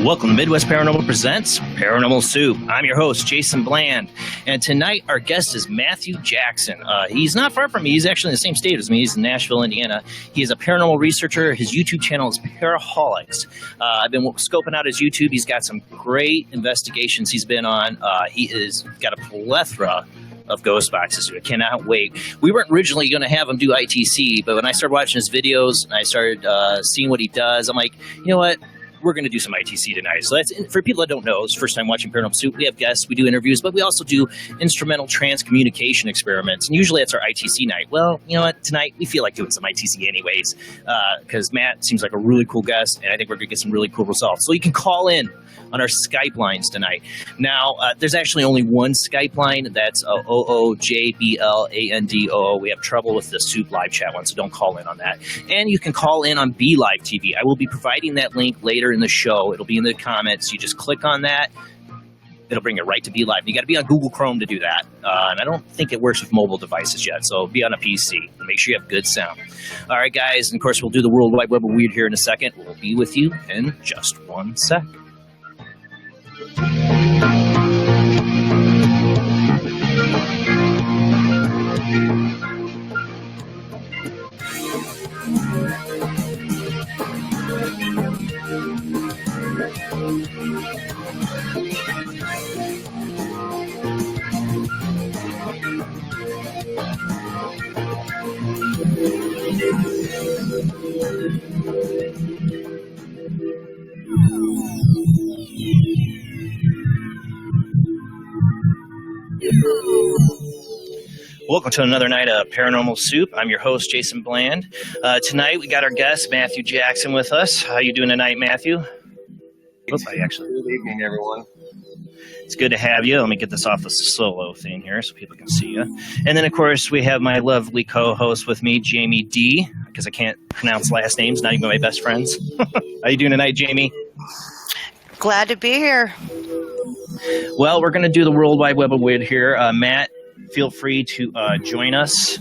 Welcome to Midwest Paranormal Presents Paranormal Soup. I'm your host, Jason Bland, and tonight our guest is Matthew Jackson. He's not far from me. He's actually in the same state as me. He's in Nashville, Indiana. He is a paranormal researcher. His YouTube channel is Paraholics. I've been scoping out his YouTube. He's got some great investigations he's been on. He has got a plethora of ghost boxes. I cannot wait. We weren't originally going to have him do ITC, but when I started watching his videos and I started seeing what he does, I'm like, you know what? We're going to do some ITC tonight. So that's, for people that don't know, it's the first time watching Paranormal Soup. We have guests, we do interviews, but we also do instrumental transcommunication experiments. And usually that's our ITC night. Well, you know what? Tonight we feel like doing some ITC anyways, because Matt seems like a really cool guest, and I think we're going to get some really cool results. So you can call in on our Skype lines tonight. Now, there's actually only one Skype line. That's OOJBLANDOO. We have trouble with the Soup live chat one, so don't call in on that. And you can call in on B Live TV. I will be providing that link later in the show. It'll be in the comments. You just click on that. It'll bring it right to B Live. You got to be on Google Chrome to do that. And I don't think it works with mobile devices yet, so be on a PC. Make sure you have good sound. All right, guys. And, of course, we'll do the World Wide Web of Weird here in a second. We'll be with you in just one sec. Welcome to another night of Paranormal Soup. I'm your host, Jason Bland. Tonight we got our guest, Matthew Jackson, with us. How you doing tonight, Matthew? Good evening, everyone. It's good to have you. Let me get this off the solo thing here so people can see you. And then, of course, we have my lovely co-host with me, Jamie D, because I can't pronounce last names, not even my best friends. How you doing tonight, Jamie? Glad to be here. Well, we're going to do the World Wide Web of Weird here. Matt, feel free to join us.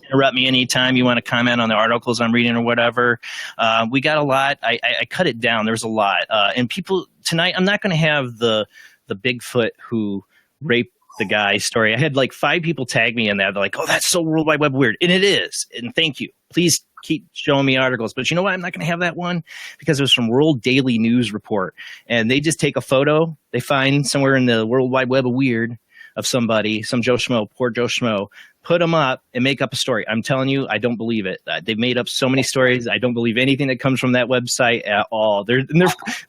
Interrupt me anytime you want to comment on the articles I'm reading or whatever. We got a lot. I cut it down. There's a lot. And people, tonight, I'm not going to have the Bigfoot who raped the guy story. I had like 5 people tag me in that. They're like, oh, that's so World Wide Web weird. And it is. And thank you. Please keep showing me articles. But you know what? I'm not going to have that one because it was from World Daily News Report. And they just take a photo they find somewhere in the World Wide Web of weird of somebody, some Joe Schmo, poor Joe Schmo, put them up and make up a story. I'm telling you, I don't believe it. They've made up so many stories. I don't believe anything that comes from that website at all. They're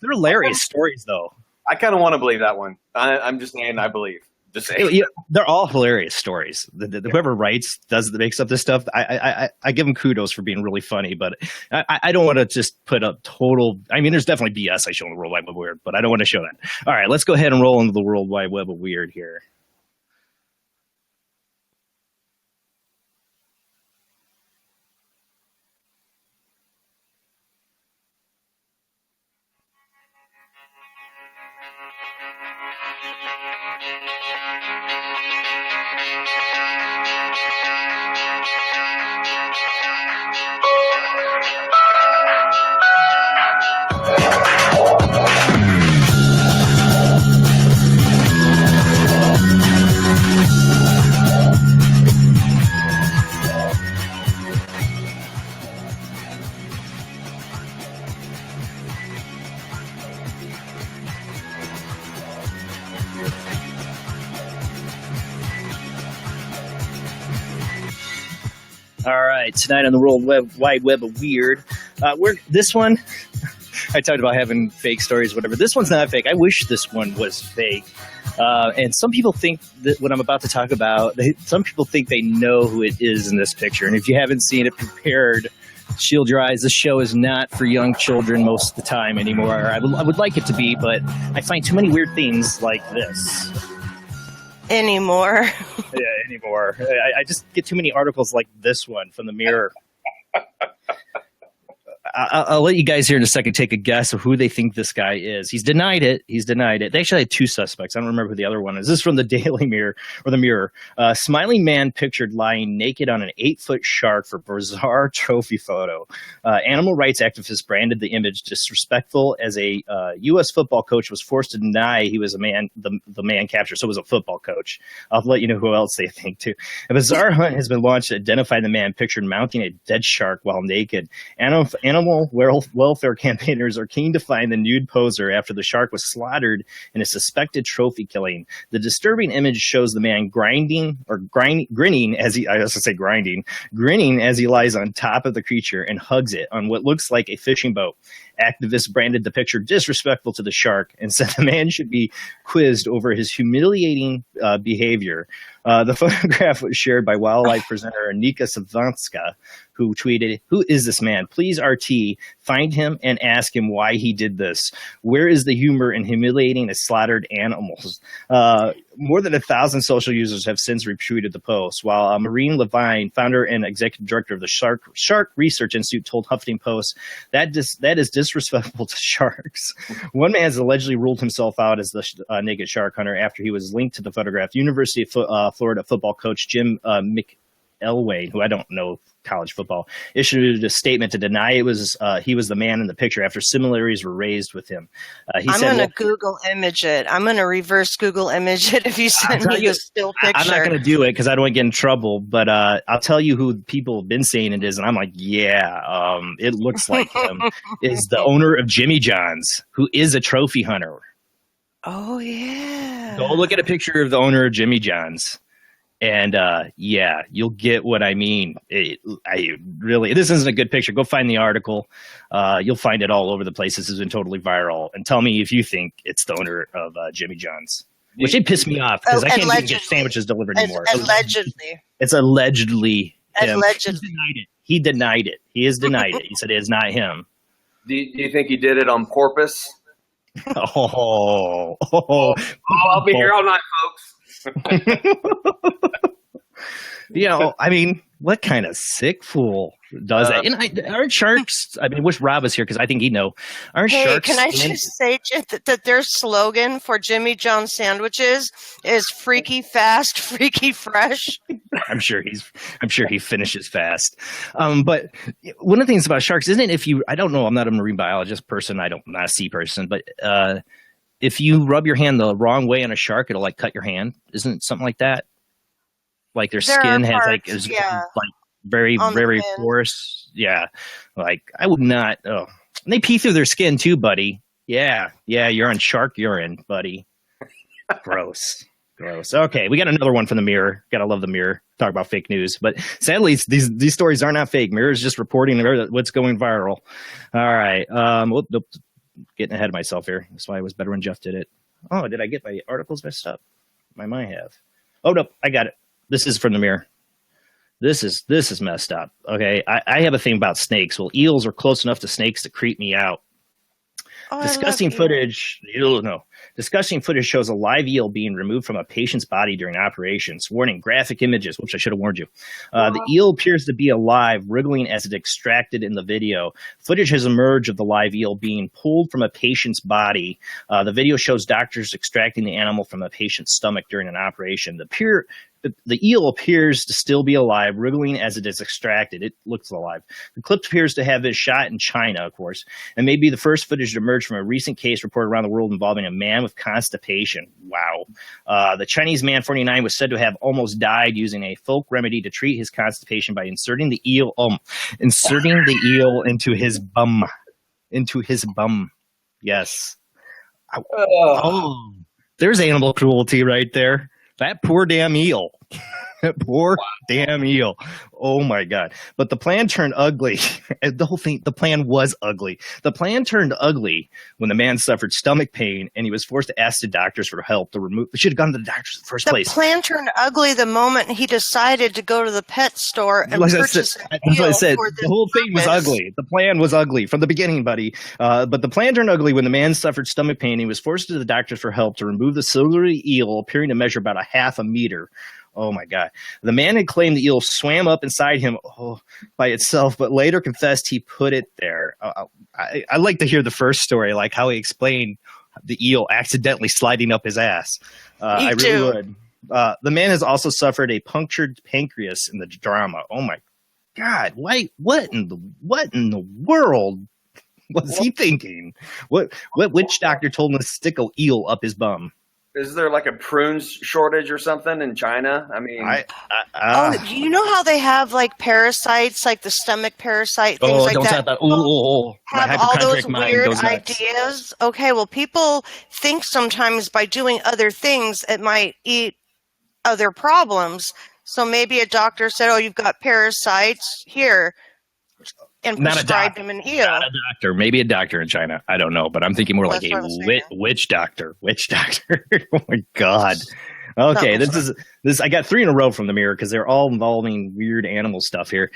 hilarious stories, though. I kind of want to believe that one. I'm just saying I believe. Just saying. Yeah, they're all hilarious stories. Whoever writes, makes up this stuff. I give them kudos for being really funny, but I don't want to just put a total. I mean, there's definitely BS I show in the World Wide Web of Weird, but I don't want to show that. All right, let's go ahead and roll into the World Wide Web of Weird here. All right, tonight on the World Wide Web of Weird, this one, I talked about having fake stories, whatever. This one's not fake. I wish this one was fake. And some people think that what I'm about to talk about, some people think they know who it is in this picture. And if you haven't seen it, prepared, shield your eyes. This show is not for young children most of the time anymore. I would like it to be, but I find too many weird things like this. Anymore. Yeah, anymore. I just get too many articles like this one from the Mirror. I'll let you guys here in a second take a guess of who they think this guy is. He's denied it. They actually had two suspects. I don't remember who the other one is. This is from the Daily Mirror or the Mirror. Smiling man pictured lying naked on an 8-foot shark for bizarre trophy photo. Animal rights activists branded the image disrespectful as a U.S. football coach was forced to deny he was a man, the man captured. So it was a football coach. I'll let you know who else they think too. A bizarre hunt has been launched to identify the man pictured mounting a dead shark while naked. Animal welfare campaigners are keen to find the nude poser after the shark was slaughtered in a suspected trophy killing. The disturbing image shows the man grinning as he lies on top of the creature and hugs it on what looks like a fishing boat. Activists branded the picture disrespectful to the shark and said the man should be quizzed over his humiliating behavior. The photograph was shared by wildlife presenter Anika Savanska, who tweeted, "Who is this man? Please, RT, find him and ask him why he did this. Where is the humor in humiliating the slaughtered animals?" More than 1,000 social users have since retweeted the post, while Maureen Levine, founder and executive director of the Shark Research Institute, told Huffington Post that is disrespectful to sharks. One man has allegedly ruled himself out as the naked shark hunter after he was linked to the photograph. University of Florida football coach Jim McElwain, who I don't know college football, issued a statement to deny he was the man in the picture after similarities were raised with him. I'm going to Google image it. I'm going to reverse Google image it if you send me the still picture. I'm not going to do it because I don't want to get in trouble, but I'll tell you who people have been saying it is, and I'm like, yeah, it looks like him. Is the owner of Jimmy John's, who is a trophy hunter. Oh, yeah. Go look at a picture of the owner of Jimmy John's. And yeah, you'll get what I mean. This isn't a good picture. Go find the article. You'll find it all over the place. This has been totally viral. And tell me if you think it's the owner of Jimmy John's, which it pissed me off because I can't even get sandwiches delivered anymore. Allegedly. It's allegedly him. Allegedly. He denied it. He has denied it. He said it is not him. Do you think he did it on purpose? I'll be here all night, folks. I mean, what kind of sick fool does that? And aren't sharks? I mean, wish Rob was here because I think he'd know. Aren't sharks? Can I just say that their slogan for Jimmy John's sandwiches is "Freaky fast, freaky fresh." I'm sure he finishes fast. But one of the things about sharks, isn't it? I don't know, I'm not a marine biologist person. I'm not a sea person, but if you rub your hand the wrong way on a shark, it'll like cut your hand. Isn't it something like that? Like their skin has parts, like very, very porous. Yeah. Like I would not. Oh, and they pee through their skin too, buddy. Yeah. You're on shark urine, buddy. Gross. Okay. We got another one from the Mirror. Gotta love the Mirror. Talk about fake news, but sadly these stories are not fake. Mirror is just reporting what's going viral. All right. Getting ahead of myself here. That's why it was better when Jeff did it. Oh, did I get my articles messed up? I might have. Oh, no, I got it. This is from the Mirror. This is messed up. Okay, I have a thing about snakes. Well, eels are close enough to snakes to creep me out. Disgusting footage. Disgusting footage shows a live eel being removed from a patient's body during operations. Warning: graphic images. Which I should have warned you. The eel appears to be alive, wriggling as it extracted in the video. Footage has emerged of the live eel being pulled from a patient's body. The video shows doctors extracting the animal from a patient's stomach during an operation. The eel appears to still be alive, wriggling as it is extracted. It looks alive. The clip appears to have been shot in China, of course, and may be the first footage to emerge from a recent case reported around the world involving a man with constipation. Wow. The Chinese man, 49, was said to have almost died using a folk remedy to treat his constipation by inserting the eel into his bum. Yes. Oh, there's animal cruelty right there. That poor damn eel. Damn eel. Oh my God. But the plan turned ugly. The plan was ugly. The plan turned ugly when the man suffered stomach pain and he was forced to ask the doctors for help to remove. They should have gone to the doctors in the first place. The plan turned ugly the moment he decided to go to the pet store and purchase an eel. That's what I said. The whole thing was ugly. The plan was ugly from the beginning, buddy. But the plan turned ugly when the man suffered stomach pain. He was forced to the doctors for help to remove the silvery eel, appearing to measure about a half a meter. Oh my God. The man had claimed the eel swam up inside him by itself, but later confessed he put it there. I'd like to hear the first story, like how he explained the eel accidentally sliding up his ass. I really would. The man has also suffered a punctured pancreas in the drama. Oh my God. Why? What in the world was he thinking? What witch doctor told him to stick a eel up his bum? Is there like a prunes shortage or something in China? I mean, do you know how they have like parasites, like the stomach parasite, things like that? Have all those weird ideas. Okay, well, people think sometimes by doing other things, it might eat other problems. So maybe a doctor said, "Oh, you've got parasites here," and prescribed him an eel. Not a doctor, maybe a doctor in China. I don't know, but I'm thinking more like a witch doctor. Witch doctor. Oh my God. Okay, this. I got 3 in a row from the Mirror because they're all involving weird animal stuff here.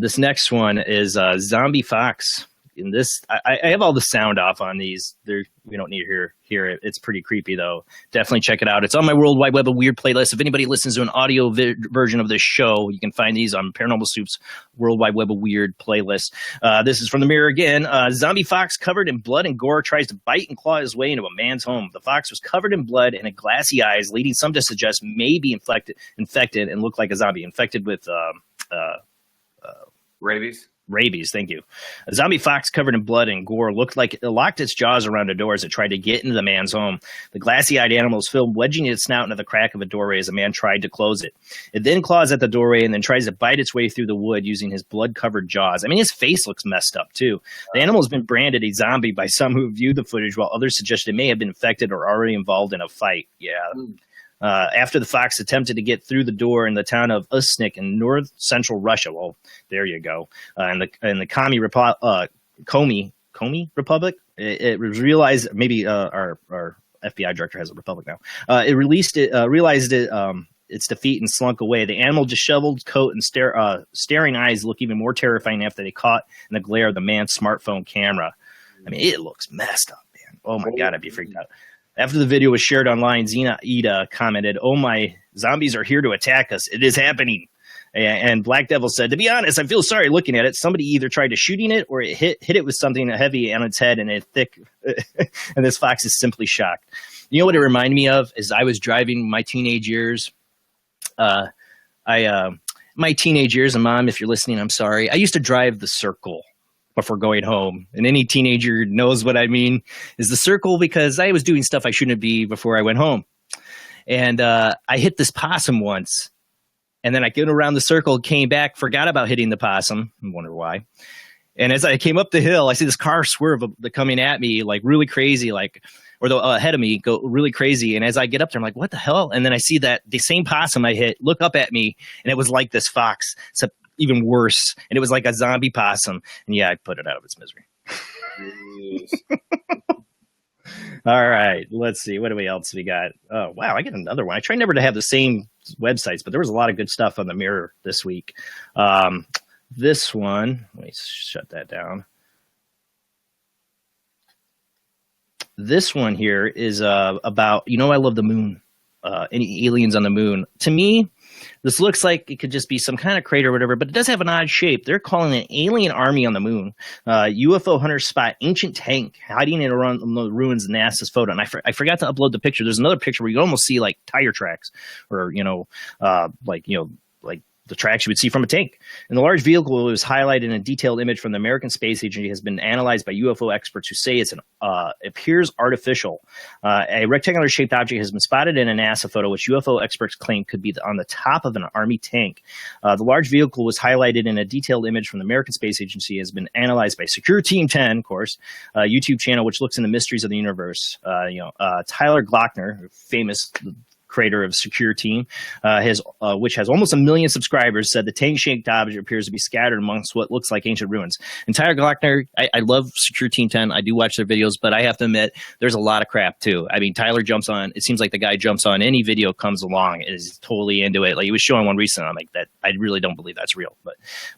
This next one is zombie fox. In this, I have all the sound off on these. We don't need to hear it. It's pretty creepy though. Definitely check it out. It's on my World Wide Web of Weird playlist. If anybody listens to an audio version of this show, you can find these on Paranormal Soup's World Wide Web of Weird playlist. This is from the Mirror again. Zombie fox covered in blood and gore tries to bite and claw his way into a man's home. The fox was covered in blood and had glassy eyes, leading some to suggest maybe infected and looked like a zombie, infected with rabies. Rabies, thank you. A zombie fox covered in blood and gore looked like it locked its jaws around a door as it tried to get into the man's home. The glassy-eyed animal was filmed wedging its snout into the crack of a doorway as a man tried to close it. It then claws at the doorway and then tries to bite its way through the wood using his blood-covered jaws. I mean, his face looks messed up, too. The animal has been branded a zombie by some who viewed the footage, while others suggest it may have been infected or already involved in a fight. Yeah. After the fox attempted to get through the door in the town of Usnik in north-central Russia. Well, there you go. In the Komi Republic, it was realized, maybe our FBI director has a republic now. It realized its defeat and slunk away. The animal disheveled coat and staring eyes look even more terrifying after they caught in the glare of the man's smartphone camera. I mean, it looks messed up, man. Oh my God, I'd be freaked out. After the video was shared online, Xena Ida commented, "Oh my, zombies are here to attack us. It is happening." And Black Devil said, "To be honest, I feel sorry looking at it. Somebody either tried to shooting it or it hit it with something heavy on its head and it thick." And this fox is simply shocked. You know what it reminded me of? Is I was driving my teenage years. My teenage years, and Mom, if you're listening, I'm sorry. I used to drive the Circle before going home, and any teenager knows what I mean, is the Circle, because I was doing stuff I shouldn't be before I went home. And I hit this possum once, and then I get around the Circle, came back, forgot about hitting the possum. I wonder why. And as I came up the hill, I see this car swerve coming at me like really crazy, or ahead of me go really crazy. And as I get up there, I'm like, what the hell? And then I see that the same possum I hit look up at me, and it was like this fox, except even worse. And it was like a zombie possum. And yeah, I put it out of its misery. All right, let's see. What else we got? Oh, wow, I get another one. I try never to have the same websites, but there was a lot of good stuff on the Mirror this week. This one, let me shut that down. This one here is about, I love the moon. Any aliens on the moon. To me, this looks like it could just be some kind of crater or whatever, but it does have an odd shape. They're calling it an alien army on the moon. UFO hunters spot ancient tank hiding in around the ruins of NASA's photo. And I forgot to upload the picture. There's another picture where you can almost see like tire tracks or, like the tracks you would see from a tank. And the large vehicle was highlighted in a detailed image from the American Space Agency has been analyzed by UFO experts who say it appears artificial. A rectangular shaped object has been spotted in a NASA photo, which UFO experts claim could be on the top of an Army tank. The large vehicle was highlighted in a detailed image from the American Space Agency has been analyzed by Secure Team 10, of course, a YouTube channel which looks into mysteries of the universe. Tyler Glockner, famous creator of Secure Team, which has almost 1 million subscribers, said the tank-shaped object appears to be scattered amongst what looks like ancient ruins. And Tyler Glockner, I love Secure Team 10. I do watch their videos, but I have to admit, there's a lot of crap, too. I mean, Tyler jumps on, it seems like the guy jumps on any video comes along, is totally into it. Like, he was showing one recently, I'm like, that I really don't believe that's real.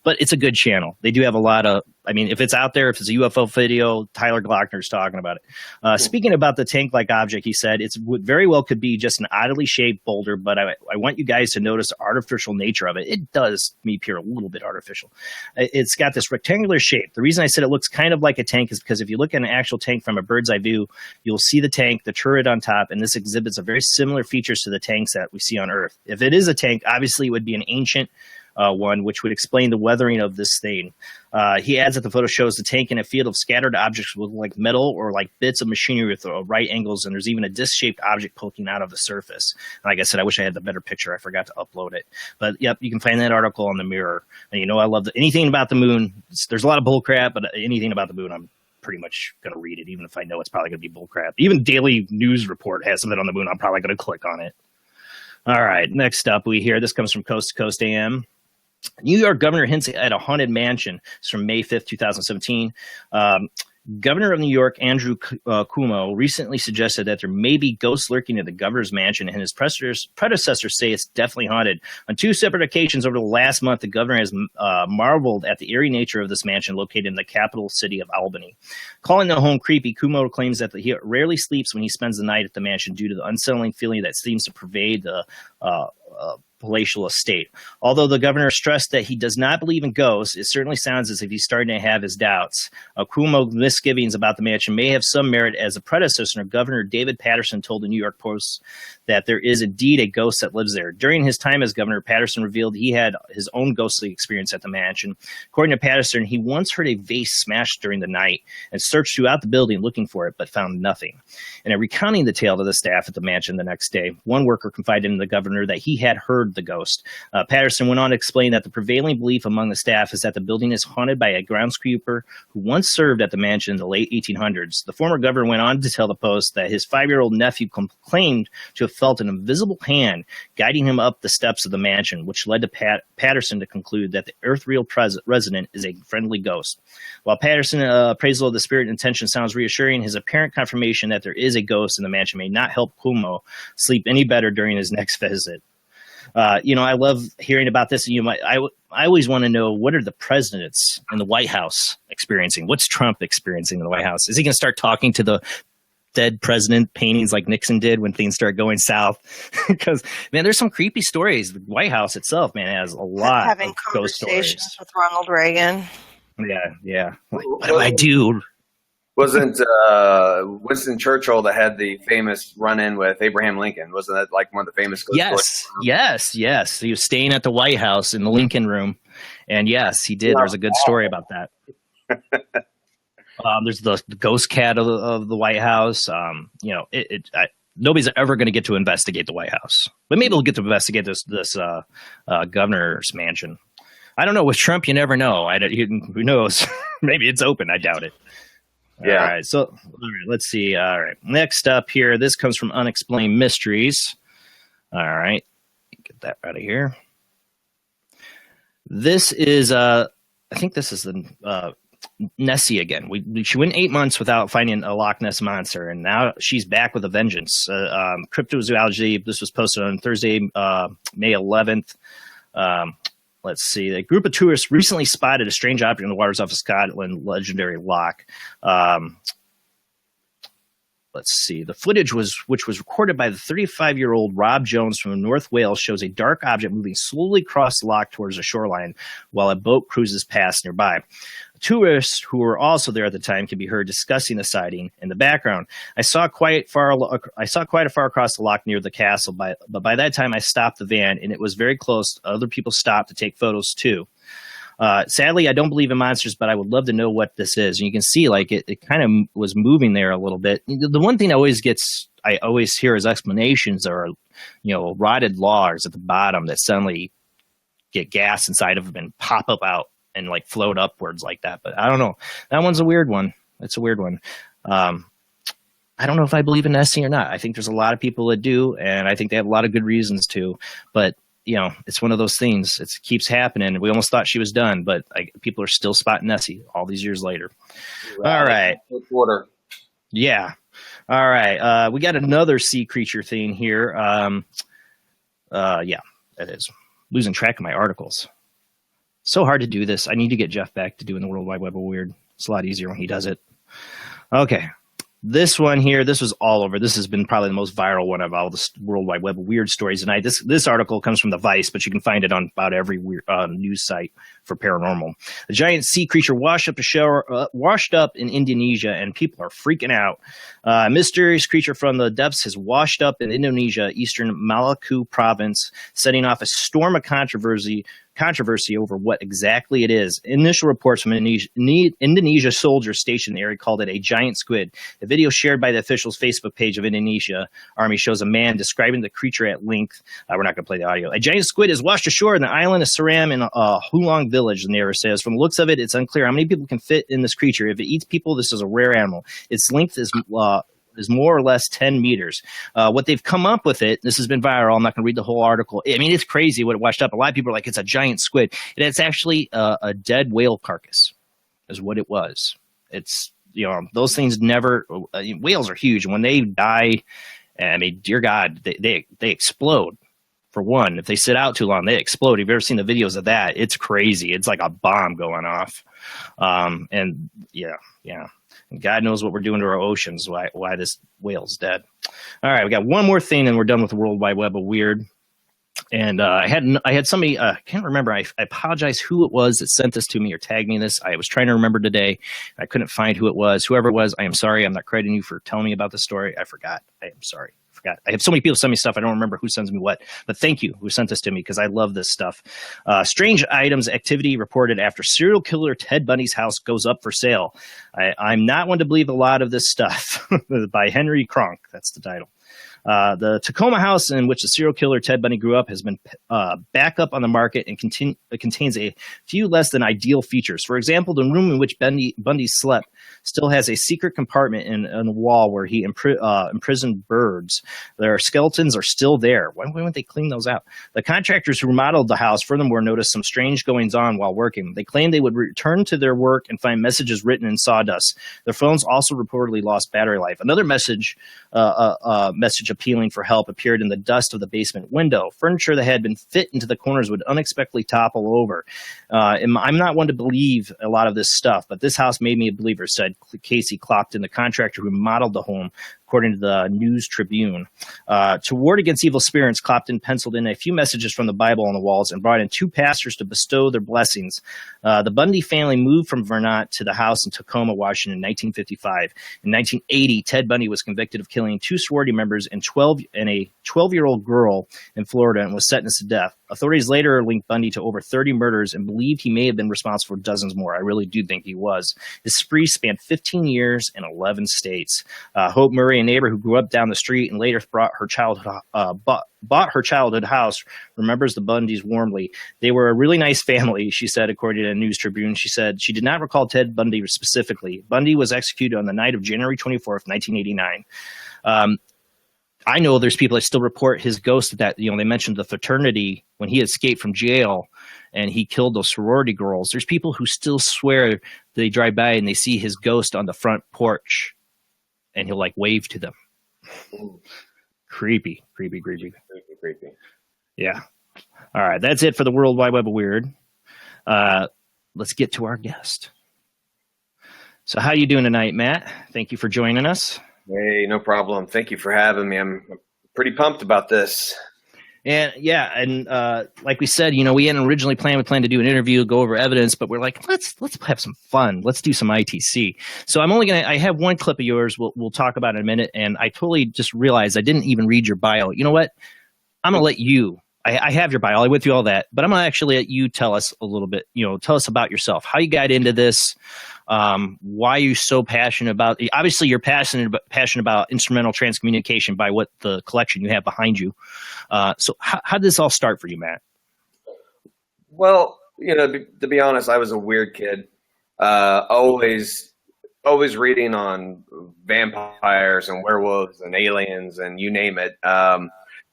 But it's a good channel. They do have a lot of, I mean, if it's out there, if it's a UFO video, Tyler Glockner's talking about it. Speaking about the tank-like object, he said, it very well could be just an oddly oddly shaped boulder, but I want you guys to notice the artificial nature of it. It does me appear a little bit artificial. It's got this rectangular shape. The reason I said it looks kind of like a tank is because if you look at an actual tank from a bird's eye view, you'll see the tank, the turret on top, and this exhibits a very similar features to the tanks that we see on Earth. If it is a tank, obviously it would be an ancient one, which would explain the weathering of this thing. He adds that the photo shows the tank in a field of scattered objects with like metal or like bits of machinery with right angles, and there's even a disc-shaped object poking out of the surface. Like I said, I wish I had the better picture. I forgot to upload it. But yep, you can find that article on the Mirror. And I love anything about the moon. There's a lot of bull crap, but anything about the moon, I'm pretty much going to read it, even if I know it's probably going to be bull crap. Even Daily News Report has something on the moon. I'm probably going to click on it. All right, next up we hear, this comes from Coast to Coast AM. New York governor hints at a haunted mansion. It's from May 5th, 2017. Governor of New York, Andrew Cuomo, recently suggested that there may be ghosts lurking at the governor's mansion, and his predecessors say it's definitely haunted. On 2 separate occasions over the last month, the governor has marveled at the eerie nature of this mansion located in the capital city of Albany. Calling the home creepy, Cuomo claims that he rarely sleeps when he spends the night at the mansion due to the unsettling feeling that seems to pervade the palatial estate. Although the governor stressed that he does not believe in ghosts, it certainly sounds as if he's starting to have his doubts. Cuomo's misgivings about the mansion may have some merit, as the predecessor, Governor David Paterson, told the New York Post that there is indeed a ghost that lives there. During his time as governor, Paterson revealed he had his own ghostly experience at the mansion. According to Paterson, he once heard a vase smashed during the night and searched throughout the building looking for it, but found nothing. And recounting the tale to the staff at the mansion the next day, one worker confided in the governor that he had heard the ghost. Patterson went on to explain that the prevailing belief among the staff is that the building is haunted by a groundskeeper who once served at the mansion in the late 1800s. The former governor went on to tell the Post that his 5-year-old nephew claimed to have felt an invisible hand guiding him up the steps of the mansion, which led to Patterson to conclude that the earth-real resident is a friendly ghost. While Patterson's appraisal of the spirit and intention sounds reassuring, his apparent confirmation that there is a ghost in the mansion may not help Cuomo sleep any better during his next visit. I love hearing about this. I always want to know, what are the presidents in the White House experiencing? What's Trump experiencing in the White House? Is he going to start talking to the dead president paintings like Nixon did when things started going south? Because, man, there's some creepy stories. The White House itself, man, has a lot having of ghost stories. Conversations with Ronald Reagan. Yeah. Like, what do I do? Wasn't Winston Churchill that had the famous run-in with Abraham Lincoln? Wasn't that like one of the famous ghost stories? Yes. He was staying at the White House in the Lincoln Room, and yes, he did. There's a good story about that. There's the ghost cat of the White House. Nobody's ever going to get to investigate the White House, but maybe we'll get to investigate this governor's mansion. I don't know. With Trump, you never know. Who knows? Maybe it's open. I doubt it. Yeah. All right. So, let's see. All right. Next up here, this comes from Unexplained Mysteries. All right. Get that out of here. This is, I think this is the Nessie again. She went 8 months without finding a Loch Ness monster, and now she's back with a vengeance. Cryptozoology. This was posted on Thursday, May 11th. Let's see. A group of tourists recently spotted a strange object in the waters off of Scotland legendary loch. Let's see. The footage which was recorded by the 35-year-old Rob Jones from North Wales, shows a dark object moving slowly across the loch towards the shoreline while a boat cruises past nearby. Tourists who were also there at the time can be heard discussing the sighting in the background. I saw quite a far across the loch near the castle, but by that time I stopped the van, and it was very close. Other people stopped to take photos too. Sadly, I don't believe in monsters, but I would love to know what this is. And you can see, like, it kind of was moving there a little bit. The one thing I always hear as explanations are, rotted logs at the bottom that suddenly get gas inside of them and pop up out and like float upwards like that. But I don't know. That one's a weird one. It's a weird one. I don't know if I believe in Nessie or not. I think there's a lot of people that do, and I think they have a lot of good reasons to. But it's one of those things. It keeps happening. We almost thought she was done, but people are still spotting Nessie all these years later. Right. All right. Water. Yeah. All right. We got another sea creature thing here. Yeah, it is. Losing track of my articles. So hard to do this. I need to get Jeff back to doing the World Wide Web of Weird. It's a lot easier when he does it. Okay. This one here, this was all over. This has been probably the most viral one of all the World Wide Web of weird stories tonight. This article comes from the Vice, but you can find it on about every weird, news site for paranormal. A giant sea creature washed up in Indonesia, and people are freaking out. A mysterious creature from the depths has washed up in Indonesia, eastern Maluku province, setting off a storm of controversy over what exactly it is. Initial reports from Indonesia soldiers stationed in the area called it a giant squid. A video shared by the official's Facebook page of Indonesia Army shows a man describing the creature at length. We're not going to play the audio. A giant squid is washed ashore in the island of Seram in Hulong village, the narrator says. From the looks of it, it's unclear how many people can fit in this creature. If it eats people, this is a rare animal. Its length is more or less 10 meters. What they've come up with this has been viral. I'm not going to read the whole article. I mean, it's crazy what it washed up. A lot of people are like, it's a giant squid. It's actually a dead whale carcass is what it was. It's, those things never, whales are huge. And when they die, I mean, dear God, they explode. For one, if they sit out too long, they explode. Have you ever seen the videos of that? It's crazy. It's like a bomb going off. And yeah. And God knows what we're doing to our oceans, why this whale's dead. All right, we got one more thing, and we're done with the World Wide Web of Weird. And I had somebody, I can't remember, I apologize who it was that sent this to me or tagged me in this. I was trying to remember today. I couldn't find who it was. Whoever it was, I am sorry. I'm not crediting you for telling me about the story. I forgot. I am sorry. I have so many people send me stuff. I don't remember who sends me what, but thank you who sent this to me because I love this stuff. Strange items activity reported after serial killer Ted Bundy's house goes up for sale. I'm not one to believe a lot of this stuff by Henry Kronk. That's the title. The Tacoma house in which the serial killer Ted Bundy grew up has been back up on the market and contains a few less than ideal features. For example, the room in which Bundy slept still has a secret compartment in the wall where he imprisoned birds. Their skeletons are still there. Why wouldn't they clean those out? The contractors who remodeled the house furthermore noticed some strange goings-on while working. They claimed they would return to their work and find messages written in sawdust. Their phones also reportedly lost battery life. Another message appealing for help appeared in the dust of the basement window. Furniture that had been fit into the corners would unexpectedly topple over. I'm not one to believe a lot of this stuff, but this house made me a believer, said Casey Clopton, the contractor who modeled the home, according to the News Tribune. To ward against evil spirits, Clopton penciled in a few messages from the Bible on the walls and brought in 2 pastors to bestow their blessings. The Bundy family moved from Vermont to the house in Tacoma, Washington in 1955. In 1980, Ted Bundy was convicted of killing 2 sorority members and a 12-year-old girl in Florida and was sentenced to death. Authorities later linked Bundy to over 30 murders and believed he may have been responsible for dozens more. I really do think he was. His spree spanned 15 years in 11 states. Hope Murray, a neighbor who grew up down the street and later bought her childhood house, remembers the Bundys warmly. They were a really nice family, she said, according to the News Tribune. She said she did not recall Ted Bundy specifically. Bundy was executed on the night of January 24th, 1989. I know there's people that still report his ghost that, they mentioned the fraternity when he escaped from jail and he killed those sorority girls. There's people who still swear they drive by and they see his ghost on the front porch and he'll wave to them. Creepy. Yeah. All right. That's it for the World Wide Web of Weird. Let's get to our guest. So how you doing tonight, Matt? Thank you for joining us. Hey, no problem. Thank you for having me. I'm pretty pumped about this. And like we said, we hadn't originally planned to do an interview, go over evidence, but we're like, let's have some fun. Let's do some ITC. So I have one clip of yours we'll talk about in a minute. And I totally just realized I didn't even read your bio. You know what? I'm going to let you, I have your bio. I went through all that, but I'm going to actually let you tell us a little bit, tell us about yourself, how you got into this. Why are you so passionate about? Obviously, you're passionate about instrumental transcommunication by what the collection you have behind you. So, how did this all start for you, Matt? Well, to be honest, I was a weird kid. Always reading on vampires and werewolves and aliens and you name it.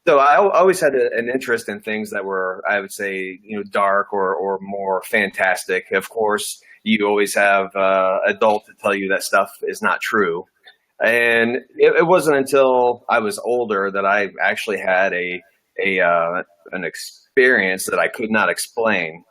So I always had an interest in things that were, I would say, dark or more fantastic. Of course, you always have adults to tell you that stuff is not true. And it wasn't until I was older that I actually had an experience that I could not explain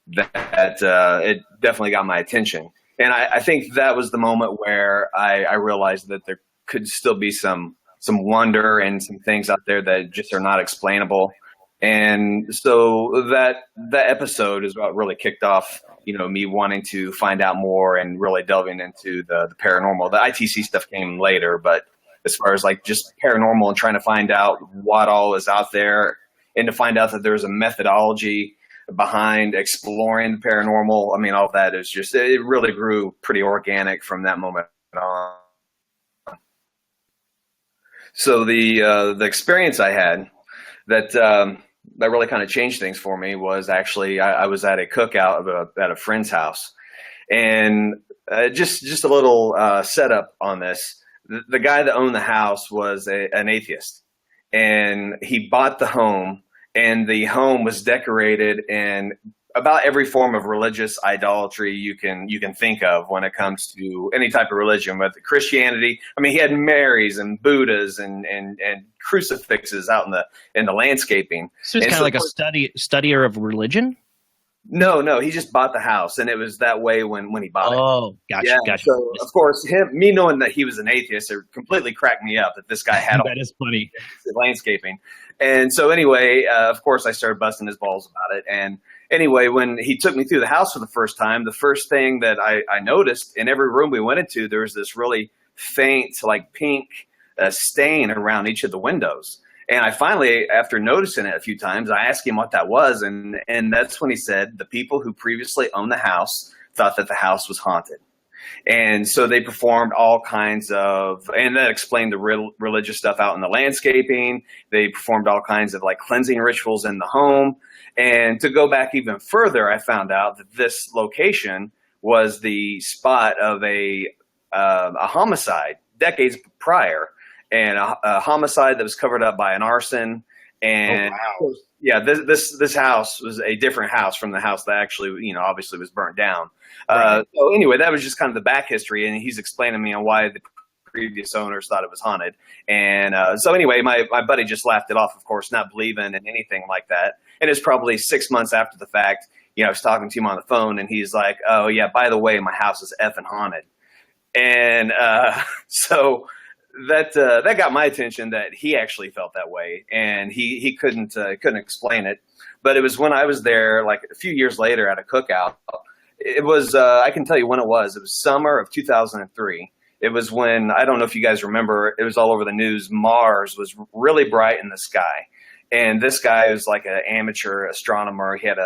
that it definitely got my attention. And I think that was the moment where I realized that there could still be some wonder and some things out there that just are not explainable. And so that episode is what really kicked off, me wanting to find out more and really delving into the paranormal. The ITC stuff came later, but as far as like just paranormal and trying to find out what all is out there and to find out that there's a methodology behind exploring the paranormal. I mean, all of that is just, it really grew pretty organic from that moment on. So the experience I had that really kind of changed things for me was actually I was at a cookout at a friend's house, and just a little setup on this. The guy that owned the house was an atheist, and he bought the home, and the home was decorated in about every form of religious idolatry you can think of when it comes to any type of religion, whether Christianity. I mean, he had Marys and Buddhas and crucifixes out in the landscaping. So it's kind of like a studier of religion? No, he just bought the house, and it was that way when he bought it. Oh, gotcha. So of course, me knowing that he was an atheist, it completely cracked me up that this guy had that is funny landscaping. And so anyway, of course, I started busting his balls about it. And anyway, when he took me through the house for the first time, the first thing that I noticed in every room we went into, there was this really faint, like pink stain around each of the windows. And I finally, after noticing it a few times, I asked him what that was. And that's when he said the people who previously owned the house thought that the house was haunted. And so they performed all kinds of, and that explained the religious stuff out in the landscaping. They performed all kinds of like cleansing rituals in the home. And to go back even further, I found out that this location was the spot of a homicide decades prior, and a homicide that was covered up by an arson. And yeah, this house was a different house from the house that actually, obviously was burnt down. Right. So anyway, that was just kind of the back history, and he's explaining to me on why the previous owners thought it was haunted. And so anyway, my buddy just laughed it off, of course, not believing in anything like that. And it's probably 6 months after the fact, I was talking to him on the phone, and he's like, "Oh yeah, by the way, my house is effing haunted." And so that got my attention, that he actually felt that way, and he couldn't explain it. But it was when I was there, like a few years later at a cookout. It was I can tell you when it was. It was summer of 2003. It was when, I don't know if you guys remember, it was all over the news. Mars was really bright in the sky, and this guy was like an amateur astronomer. He had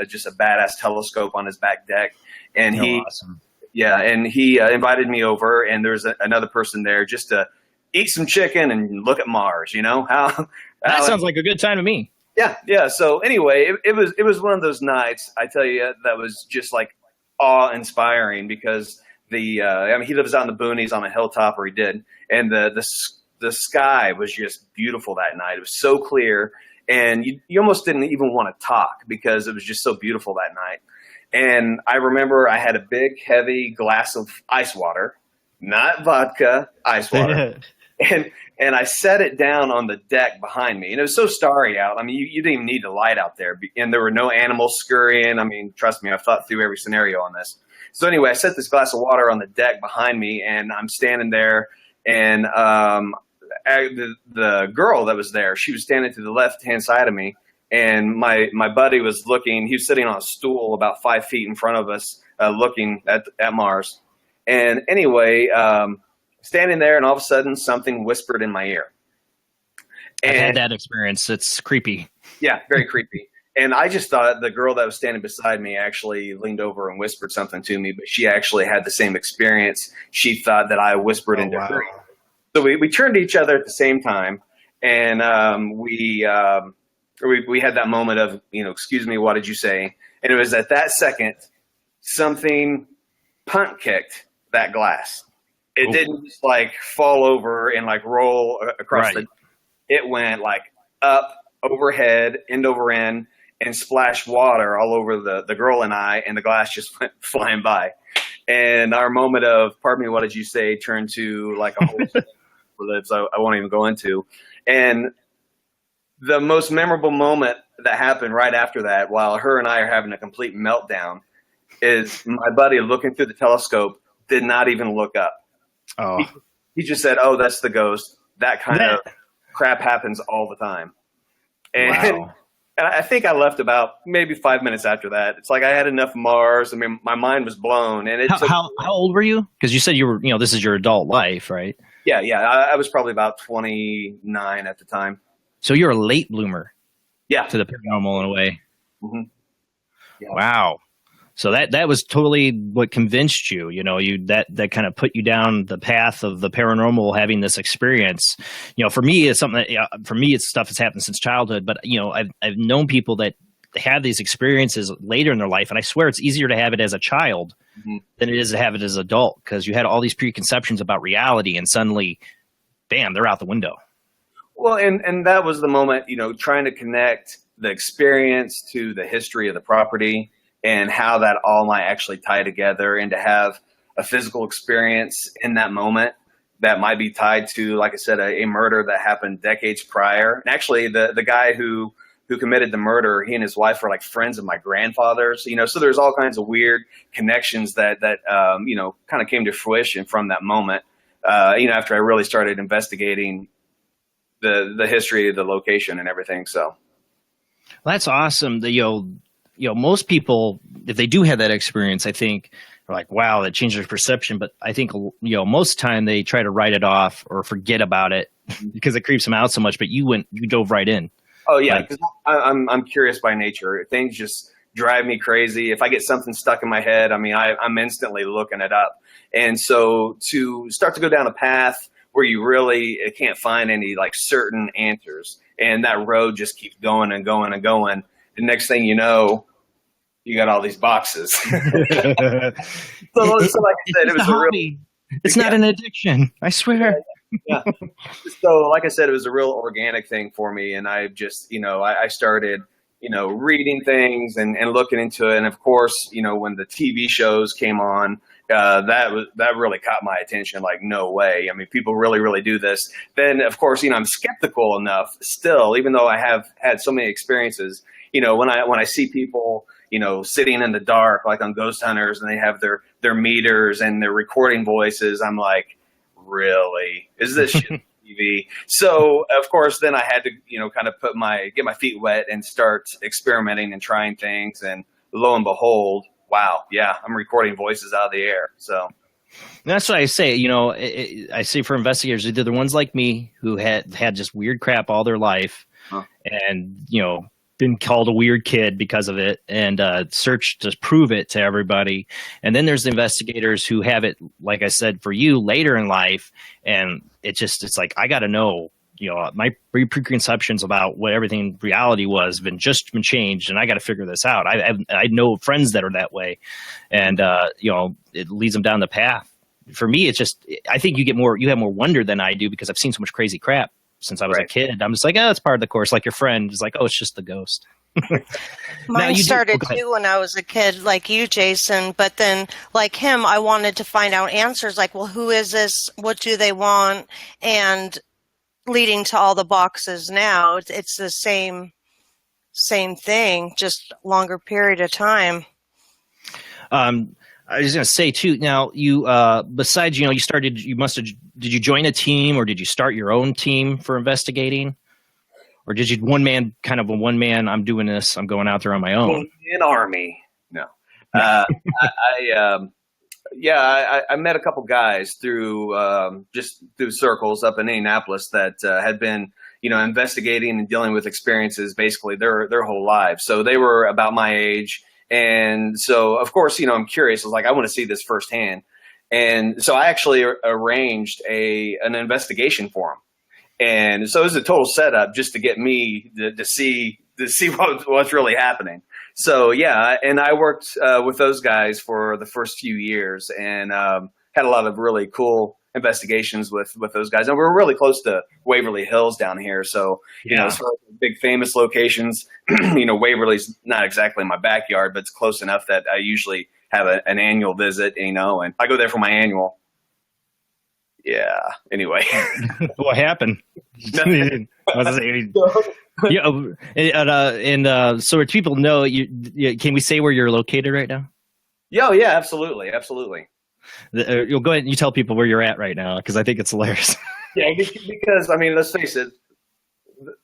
just a badass telescope on his back deck, and awesome. Yeah, and he invited me over, and there's another person there just to eat some chicken and look at Mars. That sounds like a good time to me. Yeah. So anyway, it was one of those nights, I tell you, that was just like awe-inspiring, because he lives out in the boonies on a hilltop, or he did, and the sky was just beautiful that night. It was so clear, and you almost didn't even want to talk because it was just so beautiful that night. And I remember I had a big, heavy glass of ice water, not vodka, ice water. And I set it down on the deck behind me. And it was so starry out. I mean, you didn't even need a light out there. And there were no animals scurrying. I mean, trust me, I've thought through every scenario on this. So anyway, I set this glass of water on the deck behind me, and I'm standing there. And the girl that was there, she was standing to the left-hand side of me. And my buddy was looking. He was sitting on a stool about 5 feet in front of us, looking at Mars. And anyway, standing there, and all of a sudden something whispered in my ear. And I've had that experience. It's creepy. Yeah, very creepy. And I just thought the girl that was standing beside me actually leaned over and whispered something to me, but she actually had the same experience. She thought that I whispered into her. So we turned to each other at the same time, and we had that moment of, excuse me, what did you say? And it was at that second something punt kicked that glass. It didn't just like fall over and like roll across it went like up, overhead, end over end, and splashed water all over the girl and I, and the glass just went flying by. And our moment of, pardon me, what did you say, turned to like a whole lives I won't even go into. And the most memorable moment that happened right after that, while her and I are having a complete meltdown, is my buddy looking through the telescope did not even look up. Oh. He just said, "Oh, that's the ghost." That kind of crap happens all the time. And, wow. and I think I left about maybe 5 minutes after that. It's like I had enough Mars. I mean, my mind was blown. And How old were you? Because you said you were, this is your adult life, right? Yeah. I was probably about 29 at the time. So you're a late bloomer. Yeah. To the paranormal in a way. Mm-hmm. Yeah. Wow. So that was totally what convinced you, that kind of put you down the path of the paranormal, having this experience. For me, it's something that, for me, it's stuff that's happened since childhood. But, I've known people that have these experiences later in their life. And I swear it's easier to have it as a child than it is to have it as an adult, because you had all these preconceptions about reality and suddenly, bam, they're out the window. Well, and that was the moment, trying to connect the experience to the history of the property and how that all might actually tie together, and to have a physical experience in that moment that might be tied to, like I said, a murder that happened decades prior. And actually, the guy who committed the murder, he and his wife were like friends of my grandfather's, so there's all kinds of weird connections that kind of came to fruition from that moment, after I really started investigating the history of the location and everything. So that's awesome. Most people, if they do have that experience, I think are like, wow, that changed their perception. But I think, most of the time they try to write it off or forget about it because it creeps them out so much. But you dove right in. Oh yeah, because I'm curious by nature. Things just drive me crazy. If I get something stuck in my head, I mean, I'm instantly looking it up. And so to start to go down a path where you really can't find any like certain answers, and that road just keeps going and going and going. The next thing you know, you got all these boxes. so like I said, it was a hobby. It's not an addiction, I swear. Yeah. So like I said, it was a real organic thing for me. And I just, I started, reading things and looking into it. And of course, when the TV shows came on, that really caught my attention. Like, no way. I mean, people really, really do this. Then of course, I'm skeptical enough still, even though I have had so many experiences, when I see people, sitting in the dark, like on Ghost Hunters, and they have their meters and their recording voices, I'm like, really? Is this shit TV? So of course, then I had to, kind of get my feet wet and start experimenting and trying things. And lo and behold, wow, yeah, I'm recording voices out of the air. So that's what I say. I say for investigators, either the ones like me who had just weird crap all their life, and been called a weird kid because of it, and searched to prove it to everybody. And then there's the investigators who have it, like I said, for you later in life. And it's like, I got to know, my preconceptions about what everything reality was been changed, and I got to figure this out. I know friends that are that way, and it leads them down the path. For me, it's just, I think you have more wonder than I do, because I've seen so much crazy crap since I was a kid. I'm just like, oh, it's part of the course. Like your friend is like, oh, it's just the ghost. Mine started too when I was a kid, like you, Jason. But then, like him, I wanted to find out answers. Like, well, who is this? What do they want? And leading to all the boxes now, it's the same thing, just longer period of time. I was going to say too. Now, you besides, did you join a team, or did you start your own team for investigating, or did you one man? I'm doing this. I'm going out there on my own. An army. No, I met a couple guys through circles up in Indianapolis that had been investigating and dealing with experiences basically their whole lives. So they were about my age. And so, of course, I'm curious. I was like, I want to see this firsthand. And so I actually arranged an investigation for them. And so it was a total setup just to get me to see what's really happening. So, yeah, and I worked with those guys for the first few years, and had a lot of really cool investigations with those guys. And we're really close to Waverly Hills down here. So, as far as big famous locations, Waverly's not exactly my backyard, but it's close enough that I usually have an annual visit, and I go there for my annual. Yeah. Anyway. What happened? So if people know, can we say where you're located right now? Yeah, absolutely. Absolutely. You'll go ahead and you tell people where you're at right now because I think it's hilarious. Yeah, because I mean, let's face it,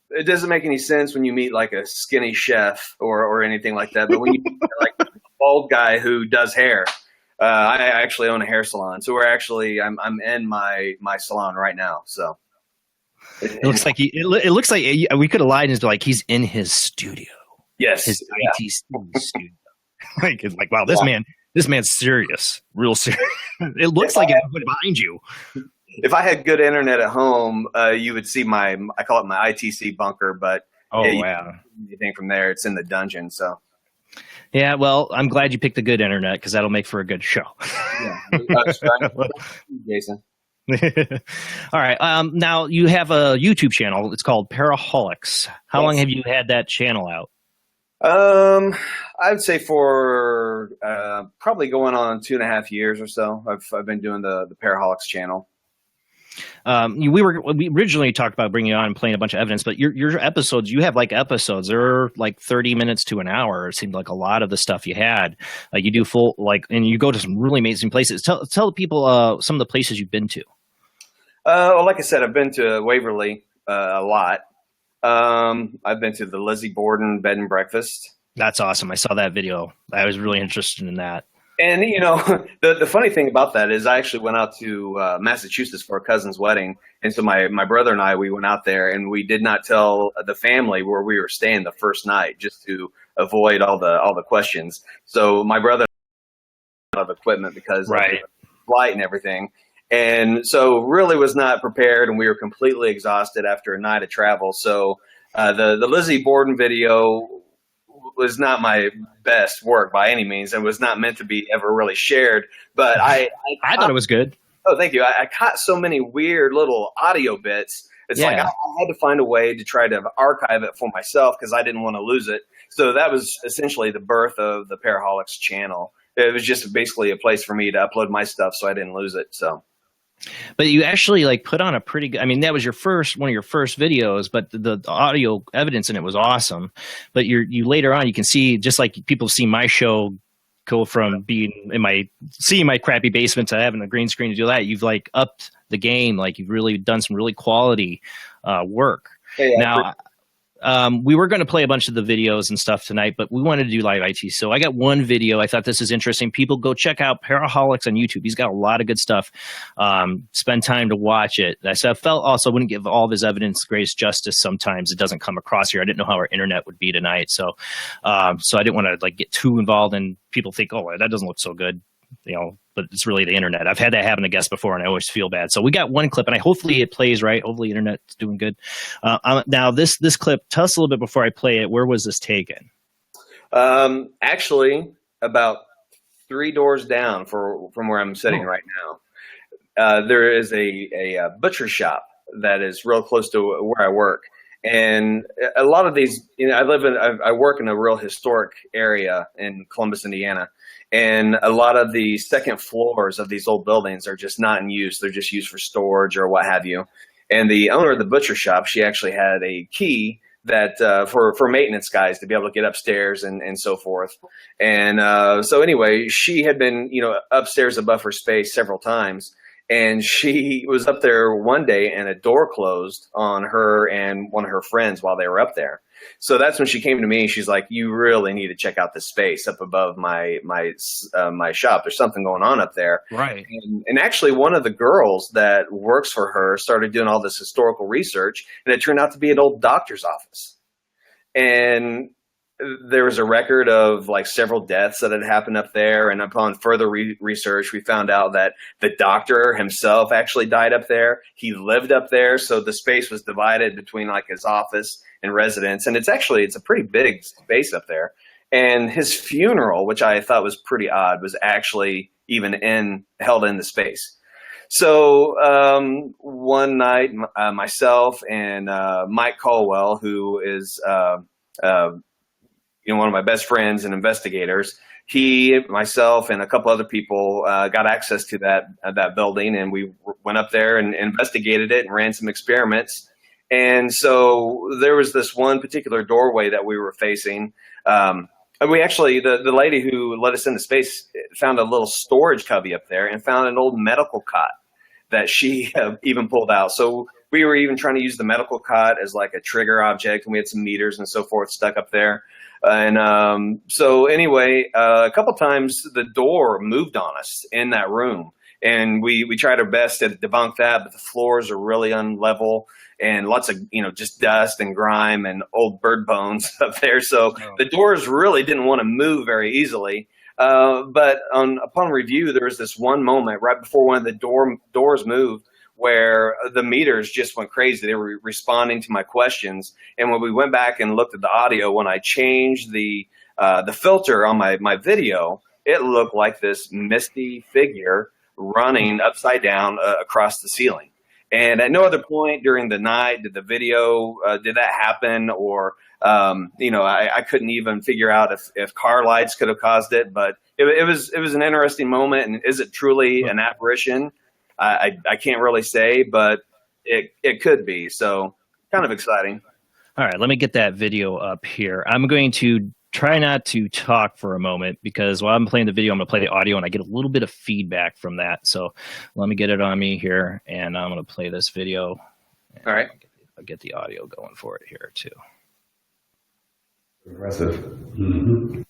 it doesn't make any sense when you meet like a skinny chef or anything like that. But when you meet like a bald guy who does hair, I actually own a hair salon, so I'm in my salon right now. So it looks like it looks like we could have lied and be like he's in his studio. Yes, his IT studio. like wow, this man's serious, real serious. It looks like it's behind you. If I had good internet at home, you would see I call it my ITC bunker, but wow. Anything from there, it's in the dungeon. So, yeah, well, I'm glad you picked the good internet because that'll make for a good show. Jason. All right. Now you have a YouTube channel. It's called Paraholics. How long have you had that channel out? I would say for probably going on 2.5 years or so. I've been doing the Paraholics channel. We originally talked about bringing you on and playing a bunch of evidence, but your episodes, you have like episodes, they're like 30 minutes to an hour. It seemed like a lot of the stuff you had. You do full and you go to some really amazing places. Tell people some of the places you've been to. Well, like I said, I've been to Waverly a lot. I've been to the Lizzie Borden Bed and Breakfast. That's awesome. I saw that video. I was really interested in that. And, the funny thing about that is I actually went out to Massachusetts for a cousin's wedding. And so my brother and I, we went out there and we did not tell the family where we were staying the first night just to avoid all the questions. So my brother had a lot of equipment because of the flight and everything. And so really was not prepared, and we were completely exhausted after a night of travel. So the Lizzie Borden video was not my best work by any means. It was not meant to be ever really shared. But I thought it was good. Oh, thank you. I caught so many weird little audio bits. It's like I had to find a way to try to archive it for myself because I didn't want to lose it. So that was essentially the birth of the Paraholics channel. It was just basically a place for me to upload my stuff so I didn't lose it. So. But you actually put on a pretty good, I mean, that was one of your first videos, but the audio evidence in it was awesome. But you later on, you can see, just like people see my show go from being seeing my crappy basement to having a green screen to do that. You've upped the game. You've really done some really quality work. Now, we were going to play a bunch of the videos and stuff tonight, but we wanted to do live IT. So I got one video. I thought this is interesting. People go check out Paraholics on YouTube. He's got a lot of good stuff. Spend time to watch it. I felt also wouldn't give all of his evidence greatest justice. Sometimes it doesn't come across here. I didn't know how our internet would be tonight. So I didn't want to get too involved and people think, oh, that doesn't look so good. But it's really the internet. I've had that happen to guests before, and I always feel bad. So we got one clip, and hopefully it plays right. Hopefully the internet's doing good. Now this clip, tell us a little bit before I play it. Where was this taken? Actually, about 3 doors down from where I'm sitting right now. There is a butcher shop that is real close to where I work. And a lot of these, I work in a real historic area in Columbus, Indiana. And a lot of the second floors of these old buildings are just not in use. They're just used for storage or what have you. And the owner of the butcher shop, she actually had a key that for maintenance guys to be able to get upstairs and so forth. And so anyway, she had been, upstairs above her space several times. And she was up there one day and a door closed on her and one of her friends while they were up there. So that's when she came to me. She's like, you really need to check out this space up above my shop. There's something going on up there. Right. And actually one of the girls that works for her started doing all this historical research, and it turned out to be an old doctor's office. And there was a record of several deaths that had happened up there. And upon further research, we found out that the doctor himself actually died up there. He lived up there. So the space was divided between his office and residence. And it's a pretty big space up there. And his funeral, which I thought was pretty odd, was actually even held in the space. So one night, myself and Mike Caldwell, who is one of my best friends and investigators, he, myself, and a couple other people got access to that building, and we went up there and investigated it and ran some experiments. And so there was this one particular doorway that we were facing. We actually, the lady who let us into space found a little storage cubby up there and found an old medical cot that she even pulled out. So we were even trying to use the medical cot as like a trigger object, and we had some meters and so forth stuck up there. And so anyway, a couple times the door moved on us in that room. And we tried our best to debunk that, but the floors are really unlevel and lots of, just dust and grime and old bird bones up there. So the doors really didn't want to move very easily. But upon review, there was this one moment right before one of the doors moved where the meters just went crazy. They were responding to my questions. And when we went back and looked at the audio, when I changed the filter on my video, it looked like this misty figure running upside down across the ceiling. And at no other point during the night did the video, did that happen? Or, I couldn't even figure out if car lights could have caused it, but it was an interesting moment. And is it truly an apparition? I can't really say, but it could be. So kind of exciting. All right, let me get that video up here. I'm going to try not to talk for a moment because while I'm playing the video, I'm going to play the audio and I get a little bit of feedback from that. So let me get it on me here and I'm going to play this video. All right. I'll get the audio going for it here too. Impressive. Mm-hmm.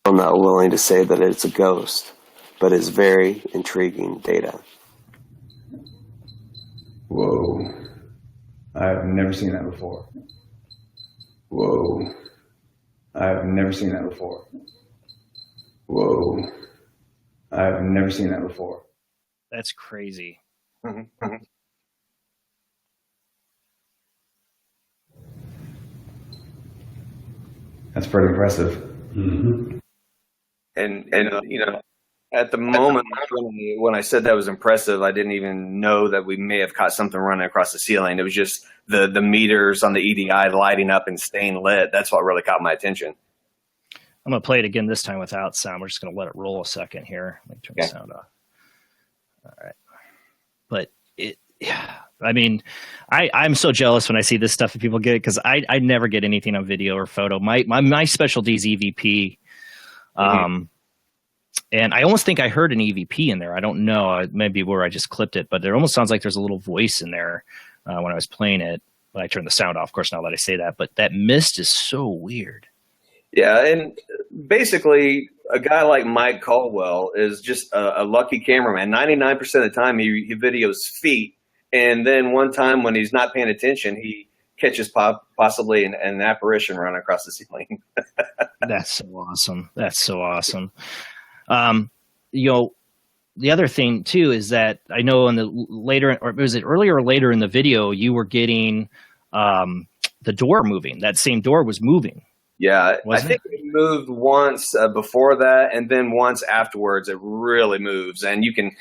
I'm not willing to say that it's a ghost, but it's very intriguing data. Whoa. I've never seen that before. Whoa. I've never seen that before. Whoa. I've never seen that before. That's crazy. Mm-hmm. That's pretty impressive. Mm-hmm. And at the moment when I said that was impressive, I didn't even know that we may have caught something running across the ceiling. It was just the meters on the EDI lighting up and staying lit. That's what really caught my attention. I'm going to play it again this time without sound. We're just going to let it roll a second here. Let me turn the sound off. All right. But I'm so jealous when I see this stuff that people get because I never get anything on video or photo. My specialty is EVP. Mm-hmm. And I almost think I heard an EVP in there. I don't know. Maybe where I just clipped it, but it almost sounds like there's a little voice in there when I was playing it. But I turned the sound off, of course, now that I say that. But that mist is so weird. Yeah, and basically, a guy like Mike Caldwell is just a lucky cameraman. 99% of the time, he videos feet. And then one time when he's not paying attention, he catches possibly an apparition running across the ceiling. That's so awesome. That's so awesome. The other thing too is that I know in the later, or was it earlier or later in the video, you were getting the door moving. That same door was moving. Yeah, I think it moved once before that, and then once afterwards, it really moves, and you can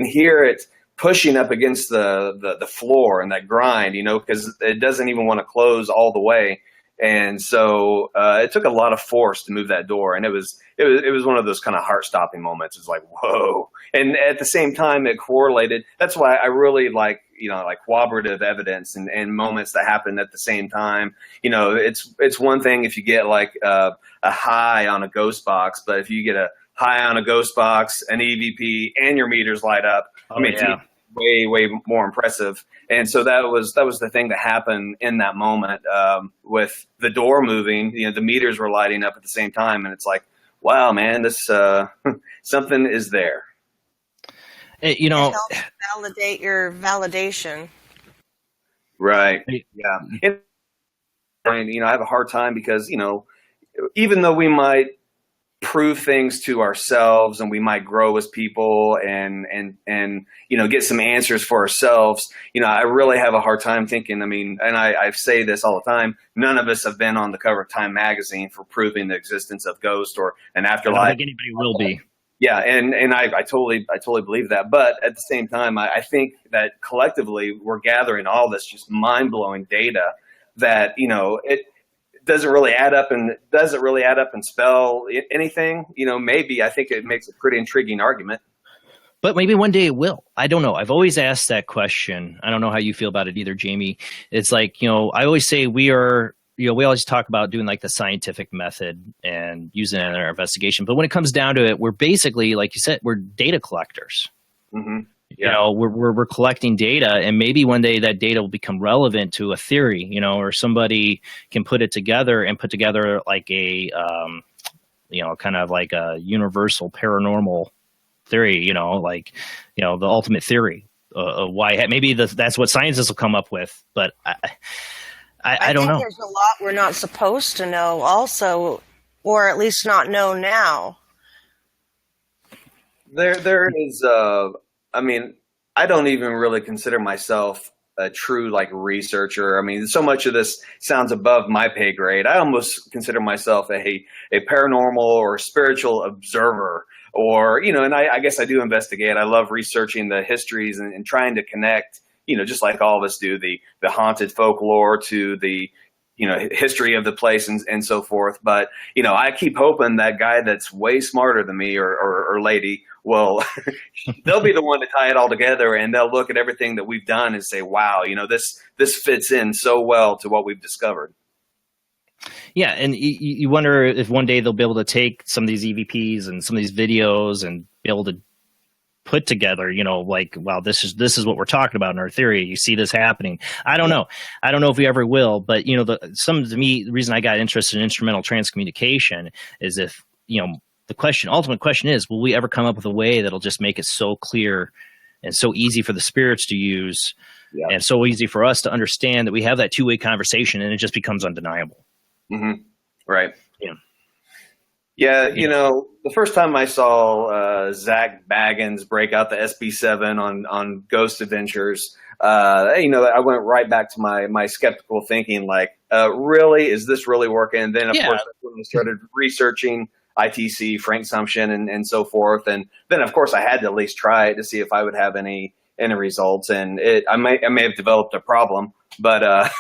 hear it pushing up against the floor and that grind, because it doesn't even want to close all the way. And so it took a lot of force to move that door, and it was one of those kind of heart stopping moments. It's like, whoa! And at the same time, it correlated. That's why I really like corroborative evidence and moments that happen at the same time. It's one thing if you get like a high on a ghost box, but if you get a high on a ghost box, an EVP, and your meters light up, it's way more impressive. And so that was the thing that happened in that moment with the door moving. The meters were lighting up at the same time, and it's like, wow, man, this something is there. It helps validate your validation. Right. Yeah. And I have a hard time because even though we might prove things to ourselves and we might grow as people and get some answers for ourselves, I really have a hard time thinking, and I say this all the time, none of us have been on the cover of Time magazine for proving the existence of ghosts or an afterlife. I don't think anybody will be. Yeah, and I totally believe that. But at the same time, I think that collectively we're gathering all this just mind-blowing data that, it doesn't really add up and spell anything. Maybe I think it makes a pretty intriguing argument. But maybe one day it will. I don't know. I've always asked that question. I don't know how you feel about it either, Jamie. It's like, I always say we always talk about doing like the scientific method and using it in our investigation. But when it comes down to it, we're basically, like you said, we're data collectors. Mm-hmm. Yeah. We're collecting data, and maybe one day that data will become relevant to a theory, or somebody can put it together and put together like a, kind of like a universal paranormal theory, the ultimate theory of why. Maybe that's what scientists will come up with, but I don't know. There's a lot we're not supposed to know, also, or at least not know now. There is. I mean, I don't even really consider myself a true researcher. I mean, so much of this sounds above my pay grade. I almost consider myself a paranormal or spiritual observer, or and I guess I do investigate. I love researching the histories and trying to connect, just like all of us do, the haunted folklore to the history of the place and so forth. But I keep hoping that guy that's way smarter than me or lady, well, they'll be the one to tie it all together, and they'll look at everything that we've done and say, wow, this fits in so well to what we've discovered. Yeah, and you wonder if one day they'll be able to take some of these EVPs and some of these videos and be able to put together, wow, this is what we're talking about in our theory. You see this happening. I don't know if we ever will, but to me, the reason I got interested in instrumental transcommunication is if, the ultimate question is, will we ever come up with a way that'll just make it so clear and so easy for the spirits to use, and so easy for us to understand that we have that two-way conversation and it just becomes undeniable. Mm-hmm. Right. Yeah. Yeah, the first time I saw Zach Baggins break out the SB7 on Ghost Adventures, I went right back to my skeptical thinking, really, is this really working? And then, of course, when I started researching ITC, Frank Sumption, and so forth, and then, of course, I had to at least try it to see if I would have any results, and I may have developed a problem, but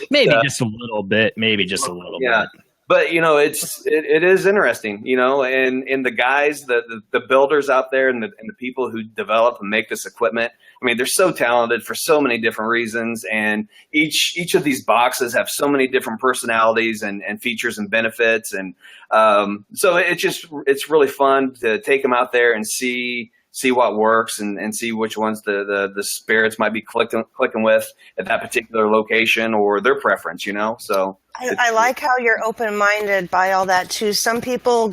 maybe just a little bit, bit. But it is interesting, and the guys, the builders out there, and the people who develop and make this equipment. I mean, they're so talented for so many different reasons, and each of these boxes have so many different personalities and features and benefits, and so it's really fun to take them out there and see what works and see which ones the spirits might be clicking with at that particular location or their preference, So I like how you're open-minded by all that too. Some people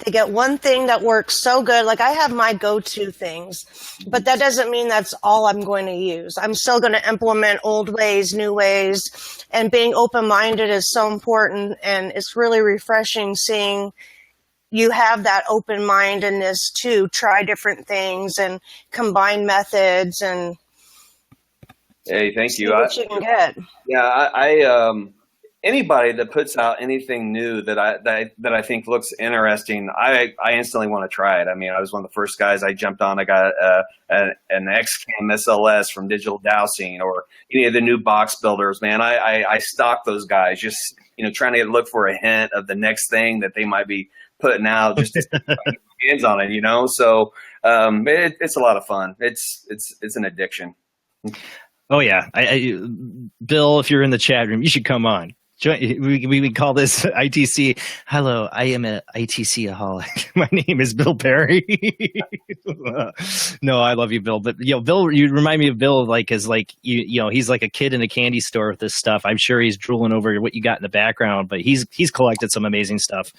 they get one thing that works so good. Like I have my go-to things, but that doesn't mean that's all I'm going to use. I'm still going to implement old ways, new ways, and being open-minded is so important. And it's really refreshing seeing you have that open-mindedness to try different things and combine methods and hey, thank you. See what you can get. Yeah, I anybody that puts out anything new that I think looks interesting, I instantly want to try it. I mean, I was one of the first guys I jumped on. I got an XCAM SLS from Digital Dowsing, or any of the new box builders. Man, I stalk those guys, just trying to look for a hint of the next thing that they might be putting out, just to get my hands on it. So it's a lot of fun. It's an addiction. Oh yeah, Bill, if you're in the chat room, you should come on. We call this ITC. Hello, I am an ITC-aholic. My name is Bill Perry. No, I love you, Bill. But Bill, you remind me of Bill, he's like a kid in a candy store with this stuff. I'm sure he's drooling over what you got in the background, but he's collected some amazing stuff.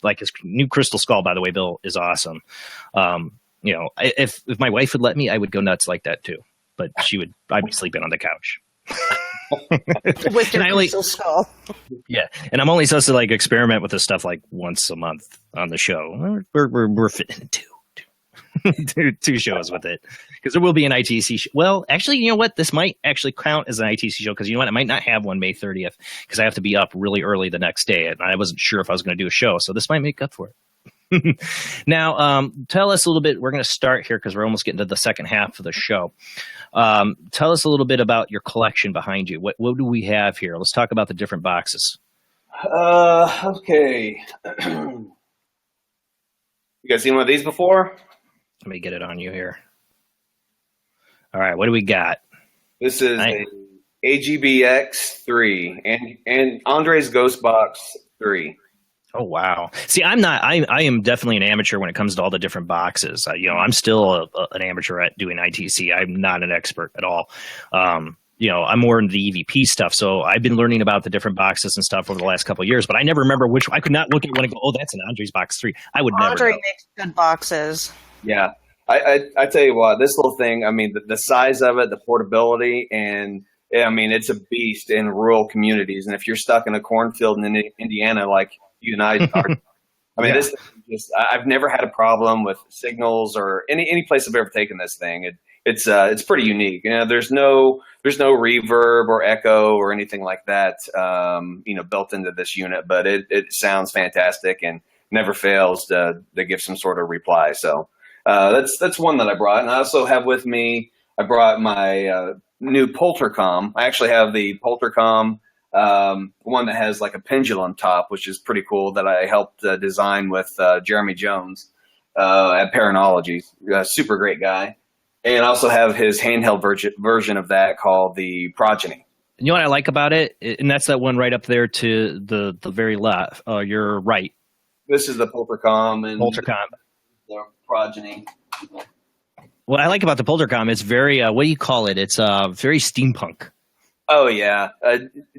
Like his new crystal skull, by the way, Bill, is awesome. If my wife would let me, I would go nuts like that too. But I'd be sleeping on the couch. With your crystal skull. Yeah, and I'm only supposed to experiment with this stuff once a month on the show. We're fitting in two shows with it, because there will be an ITC show. Well, actually, you know what? This might actually count as an ITC show, because you know what? I might not have one May 30th because I have to be up really early the next day, and I wasn't sure if I was going to do a show. So this might make up for it. Now, tell us a little bit. We're going to start here because we're almost getting to the second half of the show. Tell us a little bit about your collection behind you. What do we have here? Let's talk about the different boxes. Okay. You guys seen one of these before? Let me get it on you here. All right, what do we got? This is a AGBX3 and Andre's Ghost Box 3. Oh, wow. See, I am definitely an amateur when it comes to all the different boxes. I'm still an amateur at doing ITC. I'm not an expert at all. I'm more into the EVP stuff. So I've been learning about the different boxes and stuff over the last couple of years, but I never remember which. I could not look at one and go, oh, that's an Andre's Box 3. I would never know. Makes good boxes. Yeah. I tell you what, this little thing, I mean, the size of it, the portability, and I mean, it's a beast in rural communities. And if you're stuck in a cornfield in Indiana, like you and I are, I mean, this just, I've never had a problem with signals or any place I've ever taken this thing. It's pretty unique. There's no reverb or echo or anything like that, built into this unit, but it sounds fantastic and never fails to give some sort of reply. So, that's one that I brought. And I also have with me, I brought my, new Poltercom. I actually have the Poltercom, one that has like a pendulum top, which is pretty cool, that I helped design with Jeremy Jones at Paranormal. Super great guy. And I also have his handheld version of that called the Progeny. You know what I like about it? And that's that one right up there to the very left. You're right. This is the Poltercom. And Poltercom. The Progeny. What I like about the Poltercom, it's very, what do you call it? It's very steampunk. Oh, yeah.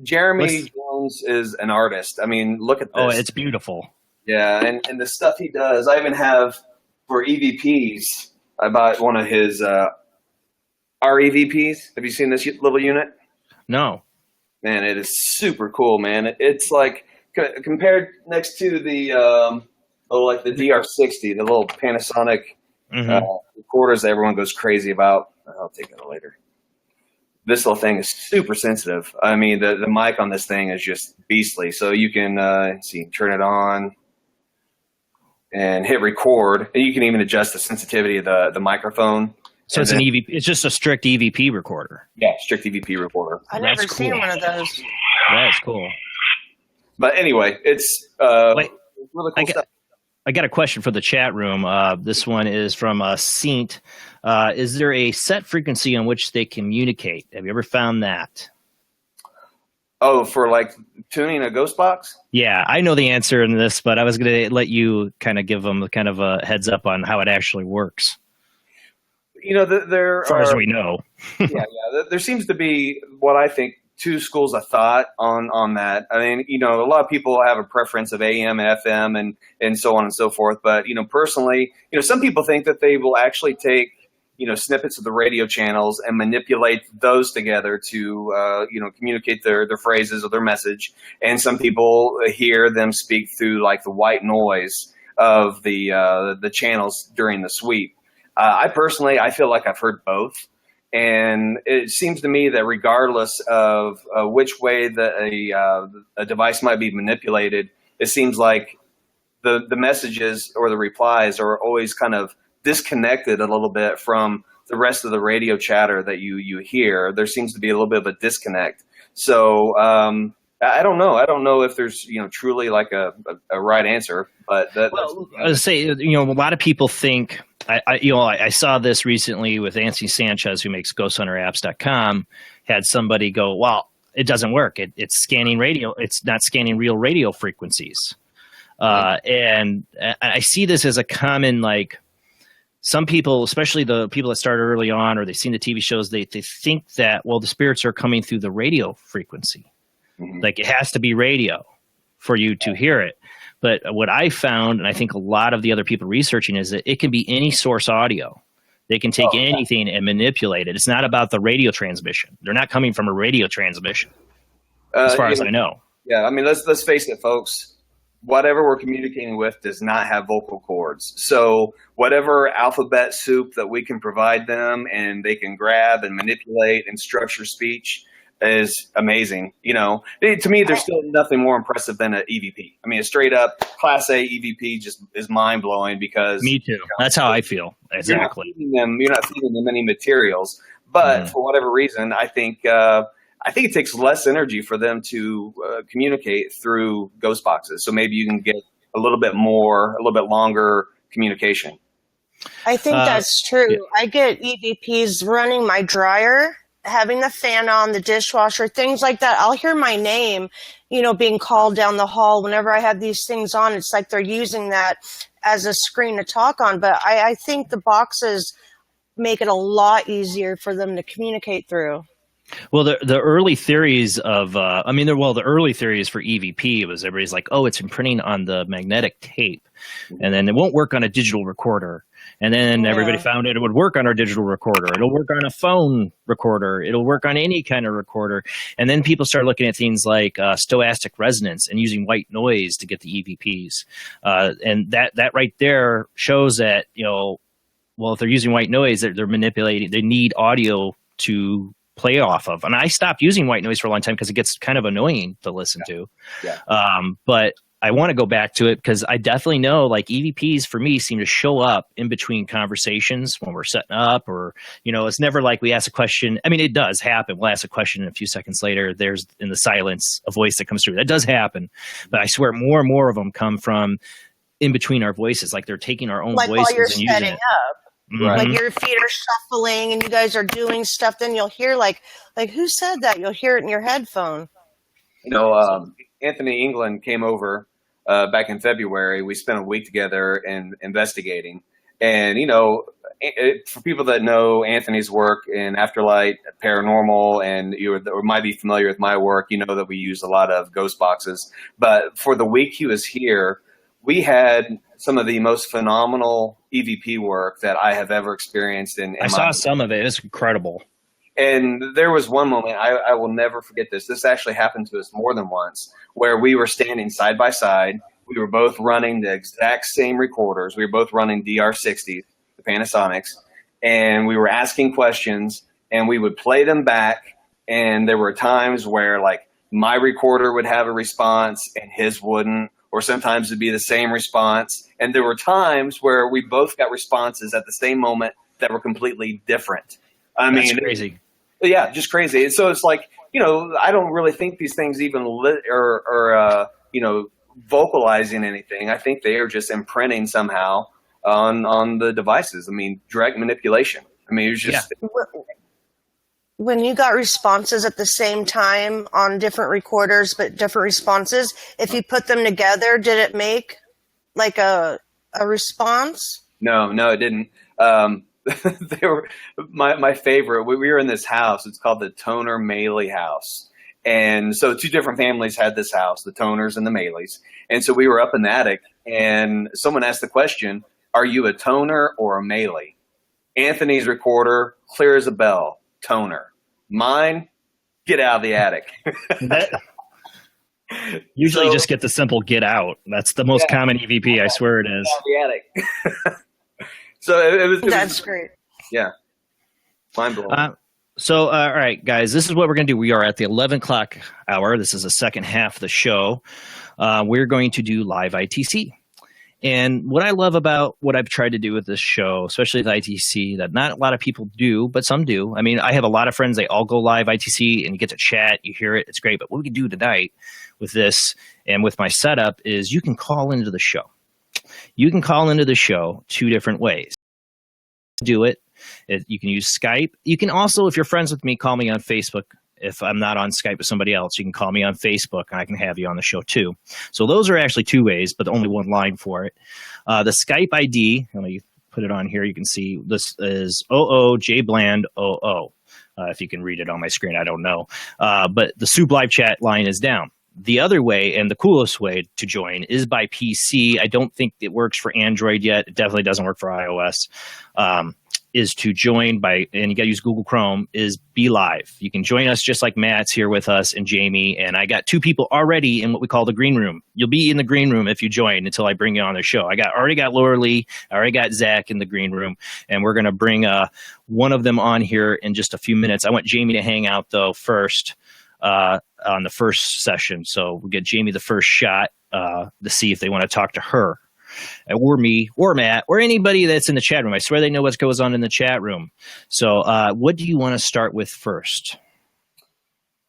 Jeremy Jones is an artist. I mean, look at this. Oh, it's beautiful. Yeah, and the stuff he does. I even have, for EVPs, I bought one of his REVPs. Have you seen this little unit? No. Man, it is super cool, man. It's like, compared next to the, like the DR60, the little Panasonic recorders that everyone goes crazy about. I'll take that later. This little thing is super sensitive. I mean, the mic on this thing is just beastly. So you can turn it on and hit record, and you can even adjust the sensitivity of the microphone. So it's an EVP. It's just a strict EVP recorder. Yeah, strict EVP recorder. I've never seen one of those. That's cool. But anyway, it's really cool stuff. I got a question for the chat room. This one is from Saint. Is there a set frequency on which they communicate? Have you ever found that? Oh, for like tuning a ghost box? Yeah, I know the answer in this, but I was going to let you kind of give them kind of a heads up on how it actually works. As far as we know. There seems to be what I think two schools of thought on that. I mean, a lot of people have a preference of AM and FM and so on and so forth. But, personally, some people think that they will actually take, snippets of the radio channels and manipulate those together to, communicate their phrases or their message. And some people hear them speak through like the white noise of the channels during the sweep. I feel like I've heard both. And it seems to me that regardless of which way a device might be manipulated, it seems like the messages or the replies are always kind of disconnected a little bit from the rest of the radio chatter that you hear. There seems to be a little bit of a disconnect. So I don't know. I don't know if there's truly like a right answer. But I would say a lot of people think. I saw this recently with Anthony Sanchez, who makes GhostHunterApps.com, had somebody go, well, it doesn't work. It's scanning radio. It's not scanning real radio frequencies. And I see this as a common, like, some people, especially the people that started early on, or they've seen the TV shows, they think that, well, the spirits are coming through the radio frequency. Mm-hmm. Like, it has to be radio for you to hear it. But what I found, and I think a lot of the other people researching, is that it can be any source audio. They can take anything and manipulate it. It's not about the radio transmission. They're not coming from a radio transmission, as far as I know. Yeah, I mean, let's face it, folks. Whatever we're communicating with does not have vocal cords. So whatever alphabet soup that we can provide them and they can grab and manipulate and structure speech is amazing. To me, there's still nothing more impressive than an EVP. I mean, a straight up Class A EVP just is mind blowing because me too. That's how I feel. Exactly. You're not feeding them any materials, but for whatever reason, I think it takes less energy for them to communicate through ghost boxes. So maybe you can get a little bit longer communication. I think that's true. Yeah. I get EVPs running my dryer, having the fan on, the dishwasher, things like that. I'll hear my name, being called down the hall. Whenever I have these things on, it's like they're using that as a screen to talk on. But I think the boxes make it a lot easier for them to communicate through. Well, the early theories of, the early theories for EVP was everybody's like, oh, it's imprinting on the magnetic tape, and then it won't work on a digital recorder. And then everybody found it would work on our digital recorder. It'll work on a phone recorder. It'll work on any kind of recorder. And then people start looking at things like stochastic resonance and using white noise to get the EVPs. And that right there shows that, if they're using white noise, they're manipulating. They need audio to play off of. And I stopped using white noise for a long time because it gets kind of annoying to listen to. Yeah. But I want to go back to it because I definitely know like EVPs for me seem to show up in between conversations when we're setting up, or, it's never like we ask a question. I mean, it does happen. We'll ask a question and a few seconds later, there's in the silence a voice that comes through. That does happen. But I swear more and more of them come from in between our voices. Like they're taking our own voices while you're and using setting it. Up. Right. Like your feet are shuffling and you guys are doing stuff. Then you'll hear like who said that? You'll hear it in your headphone. Anthony England came over back in February. We spent a week together and investigating. And, for people that know Anthony's work in Afterlight, Paranormal, and or might be familiar with my work, that we use a lot of ghost boxes. But for the week he was here, we had some of the most phenomenal EVP work that I have ever experienced. I saw some of it. It's incredible. And there was one moment, I will never forget this. This actually happened to us more than once, where we were standing side by side. We were both running the exact same recorders. We were both running DR60s, the Panasonics, and we were asking questions, and we would play them back. And there were times where, like, my recorder would have a response and his wouldn't, or sometimes it'd be the same response. And there were times where we both got responses at the same moment that were completely different. That's crazy. Yeah, just crazy. And so it's like, I don't really think these things even vocalizing anything. I think they are just imprinting somehow on the devices. I mean, direct manipulation. I mean, it was just. Yeah. When you got responses at the same time on different recorders, but different responses, if you put them together, did it make like a response? No, it didn't. They were my favorite. We were in this house. It's called the Toner Maley house. And so two different families had this house, the Toners and the Maleys. And so we were up in the attic, and someone asked the question, are you a Toner or a Maley? Anthony's recorder, clear as a bell, Toner. Mine, get out of the attic. Usually just get the simple get out. That's the most common EVP, I swear it is. Get out of the attic. So it was. That's great. Yeah. Mind blowing. So, all right, guys, this is what we're going to do. We are at the 11 o'clock hour. This is the second half of the show. We're going to do live ITC. And what I love about what I've tried to do with this show, especially with ITC, that not a lot of people do, but some do. I mean, I have a lot of friends, they all go live ITC and you get to chat, you hear it, it's great. But what we can do tonight with this and with my setup is you can call into the show. You can call into the show two different ways. Do it. You can use Skype. You can also, if you're friends with me, call me on Facebook. If I'm not on Skype with somebody else, you can call me on Facebook and I can have you on the show too. So those are actually two ways, but only one line for it. The Skype ID, let me put it on here. You can see this is OOJBland00. If you can read it on my screen, I don't know. But the Soup Live Chat line is down. The other way, and the coolest way to join, is by PC. I don't think it works for Android yet. It definitely doesn't work for iOS. Is to join by, and you got to use Google Chrome, is Be Live. You can join us just like Matt's here with us and Jamie. And I got two people already in what we call the green room. You'll be in the green room if you join until I bring you on the show. I already got Laura Lee. I already got Zach in the green room. And we're going to bring one of them on here in just a few minutes. I want Jamie to hang out, though, first on the first session. So we'll get Jamie the first shot to see if they want to talk to her. Or me, or Matt, or anybody that's in the chat room. I swear they know what goes on in the chat room. So what do you want to start with first?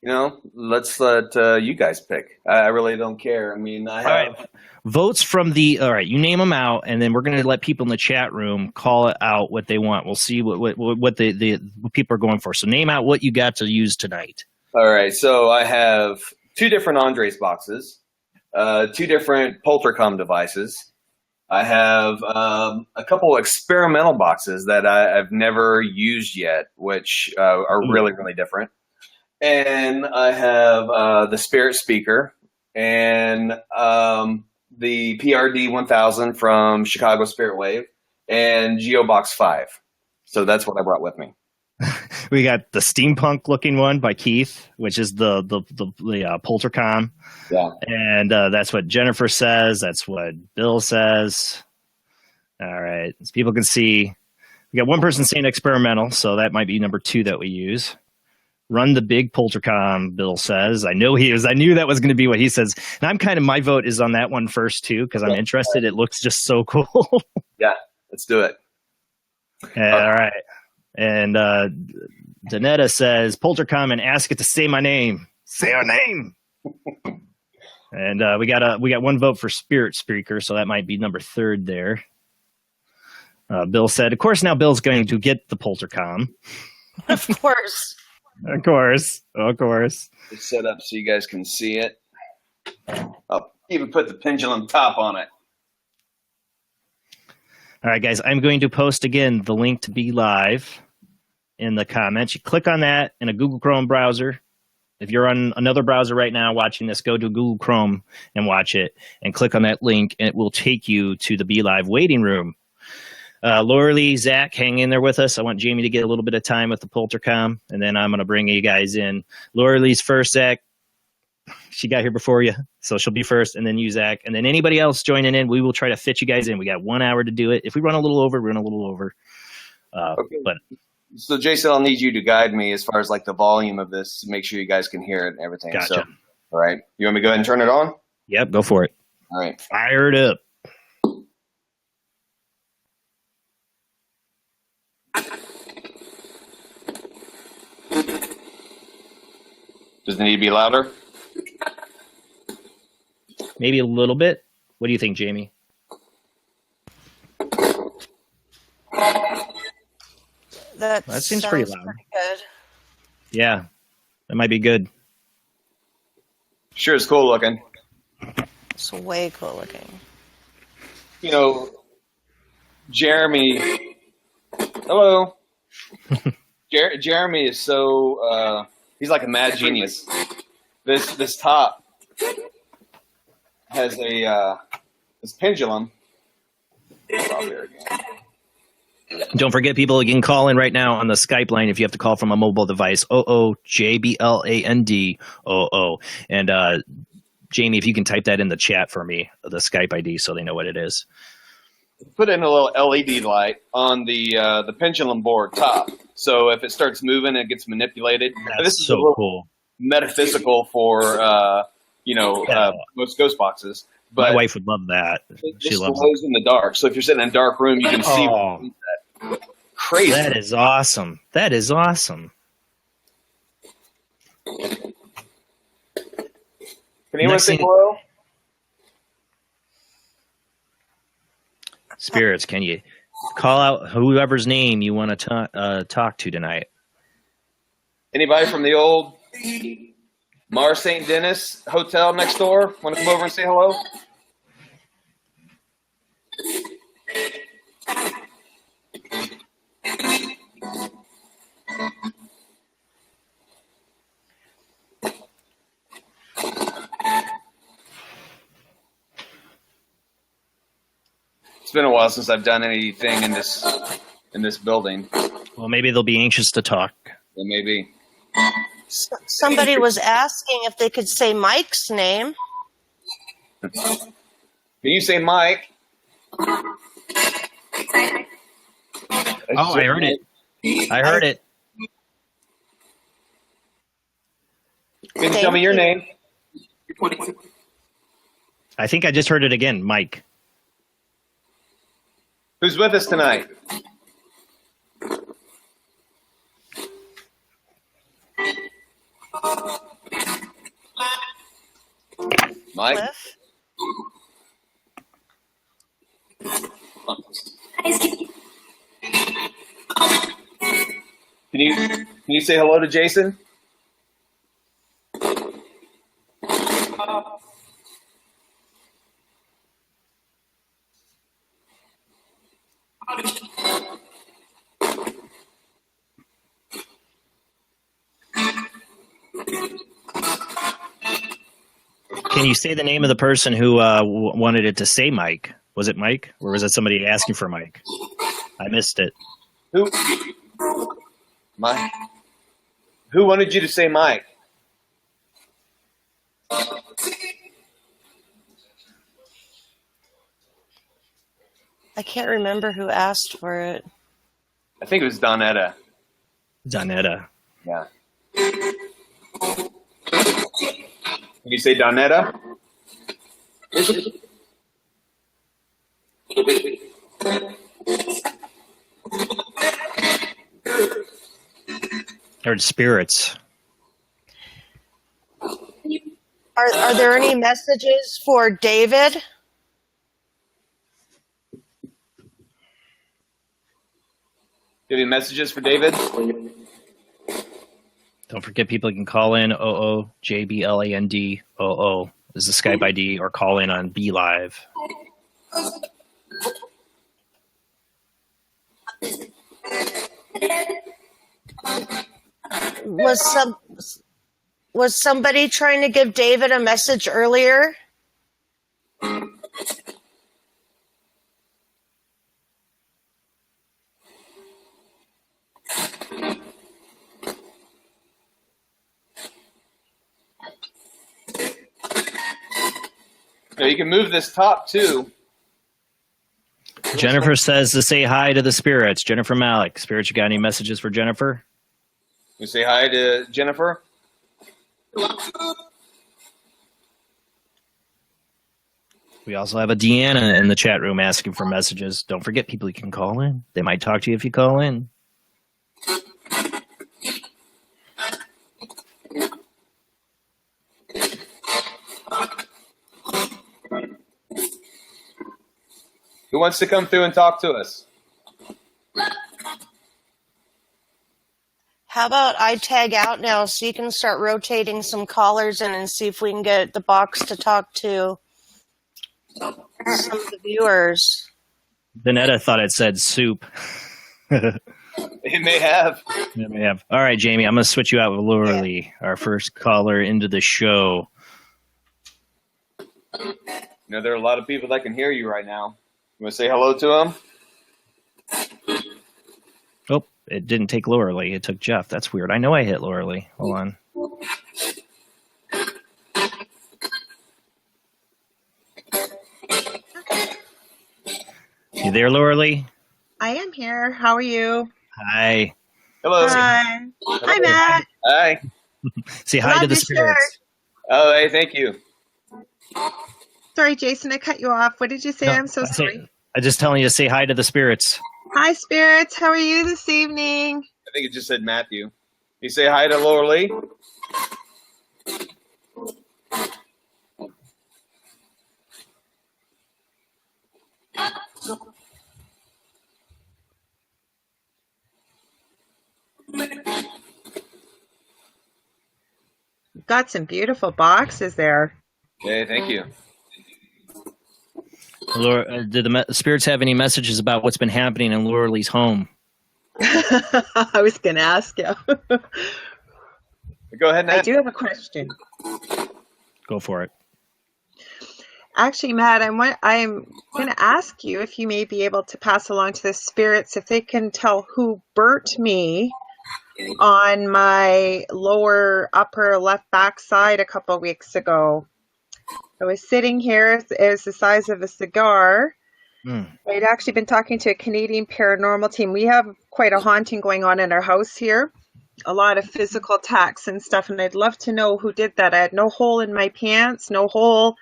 let's let you guys pick. I really don't care. I mean, I have. All right. Votes from the. All right, you name them out, and then we're going to let people in the chat room call it out what they want. We'll see what the people are going for. So name out what you got to use tonight. All right. So I have 2 different Andres boxes, 2 different Poltercom devices. I have a couple experimental boxes that I've never used yet, which are really, really different. And I have the Spirit Speaker and the PRD 1000 from Chicago Spirit Wave and GeoBox 5. So that's what I brought with me. We got the steampunk looking one by Keith, which is the Poltercom. Yeah. And that's what Jennifer says. That's what Bill says. All right. As people can see, we got one person saying experimental, so that might be number 2 that we use. Run the big Poltercom, Bill says. I knew that was going to be what he says. And my vote is on that one first, too, because I'm interested. It looks just so cool. Yeah, let's do it. All right. And Danetta says, Poltercom and ask it to say my name. Say our name. And we got one vote for Spirit Speaker, so that might be number 3 there. Bill said, of course, now Bill's going to get the Poltercom. Of course. Of course. It's set up so you guys can see it. I'll even put the pendulum top on it. All right, guys, I'm going to post again the link to Be Live in the comments. You click on that in a Google Chrome browser. If you're on another browser right now watching this, go to Google Chrome and watch it and click on that link, and it will take you to the Be Live waiting room. Laura Lee, Zach, hang in there with us. I want Jamie to get a little bit of time with the Poltercom, and then I'm going to bring you guys in. Laura Lee's first, Zach. She got here before you, so she'll be first, and then you, Zach. And then anybody else joining in, we will try to fit you guys in. We got 1 hour to do it. If we run a little over, we run a little over. Okay. But So, Jason, I'll need you to guide me as far as like the volume of this to make sure you guys can hear it and everything. Gotcha. So, all right. You want me to go ahead and turn it on? Yep, go for it. All right. Fire it up. Does it need to be louder? Maybe a little bit. What do you think, Jamie? That seems pretty loud. Pretty good. Yeah, that might be good. Sure is cool looking. It's way cool looking. You know, Jeremy. Hello. Jeremy is so. He's like a mad genius. This top has this pendulum. Don't forget, people, you can call in right now on the Skype line if you have to call from a mobile device. JBLAND00. And Jamie, if you can type that in the chat for me, the Skype ID, so they know what it is. Put in a little LED light on the pendulum board top. So if it starts moving, it gets manipulated. That's this is so cool. Metaphysical for most ghost boxes. But my wife would love that. She loves it in the dark. So if you're sitting in a dark room, you can see. That. Crazy. That is awesome. That is awesome. Can anyone say hello? Spirits, can you call out whoever's name you want to talk to tonight? Anybody from the old Mars St. Denis hotel next door want to come over and say hello? It's been a while since I've done anything in this building. Well, maybe they'll be anxious to talk. Yeah, maybe. Somebody was asking if they could say Mike's name. Can you say Mike? Oh, I heard it. I heard it. Can you tell me your name? I think I just heard it again, Mike. Who's with us tonight? Mike? Cliff? Can you say hello to Jason? Can you say the name of the person who wanted it to say Mike? Was it Mike, or was it somebody asking for Mike? I missed it. Who? Mike. Who wanted you to say Mike? I can't remember who asked for it. I think it was Donetta. Donetta. Yeah. Can you say Donetta? Or spirits. Are there any messages for David? Do you have any messages for David? Don't forget, people can call in OOJBLAND00 is the Skype ID, or call in on B Live. Was somebody trying to give David a message earlier? No, you can move this top too. Jennifer says to say hi to the spirits. Jennifer Malik. Spirits, you got any messages for Jennifer? You say hi to Jennifer? We also have a Deanna in the chat room asking for messages. Don't forget, people, you can call in. They might talk to you if you call in. Who wants to come through and talk to us? How about I tag out now so you can start rotating some callers in and see if we can get the box to talk to some of the viewers. Danetta thought it said soup. It may have. It may have. All right, Jamie, I'm going to switch you out with Laura Lee, our first caller into the show. You know, there are a lot of people that can hear you right now. You want to say hello to them? Oh, it didn't take Laura Lee. It took Jeff. That's weird. I know I hit Laura Lee. Hold on. You there, Laura Lee? I am here. How are you? Hi. Hello. Hi. Hi, Matt. Hi. Say hi to the spirits. Oh, hey, thank you. Sorry, Jason, I cut you off. What did you say? I'm so sorry. I'm just telling you to say hi to the spirits. Hi, spirits. How are you this evening? I think it just said Matthew. You say hi to Laura Lee? You've got some beautiful boxes there. Okay, thank you. Laura, did the spirits have any messages about what's been happening in Laura Lee's home? I was going to ask you. Go ahead, Nat. I do have a question. Go for it. Actually, Matt, I'm going to ask you if you may be able to pass along to the spirits if they can tell who burnt me on my lower upper left back side a couple of weeks ago. I was sitting here. It was the size of a cigar. I'd actually been talking to a Canadian paranormal team. We have quite a haunting going on in our house here. A lot of physical attacks and stuff, and I'd love to know who did that. I had no hole in my pants, no hole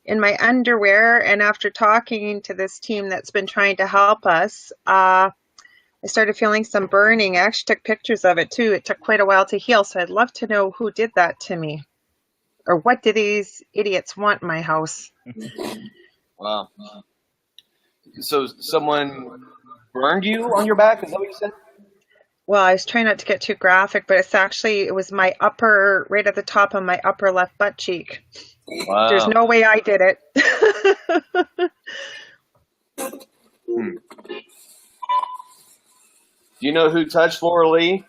in my underwear, and after talking to this team that's been trying to help us, I started feeling some burning. I actually took pictures of it too. It took quite a while to heal, so I'd love to know who did that to me. or what do these idiots want in my house? Wow. So someone burned you on your back? Is that what you said? Well, I was trying not to get too graphic, but it was my upper, right at the top of my upper left butt cheek. Wow. There's no way I did it. Do you know who touched Laura Lee?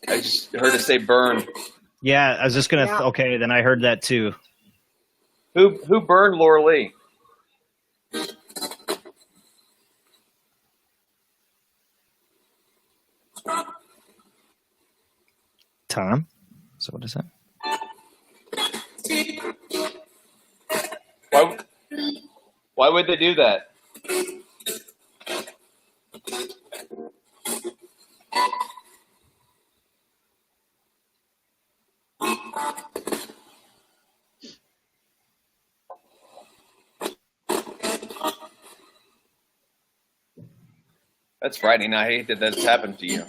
I just heard it say burn. Yeah, I was just gonna. Yeah. Okay, then I heard that too. Who burned Laura Lee? Tom. So what is that? Why would they do that? That's frightening. I hate that that's happened to you.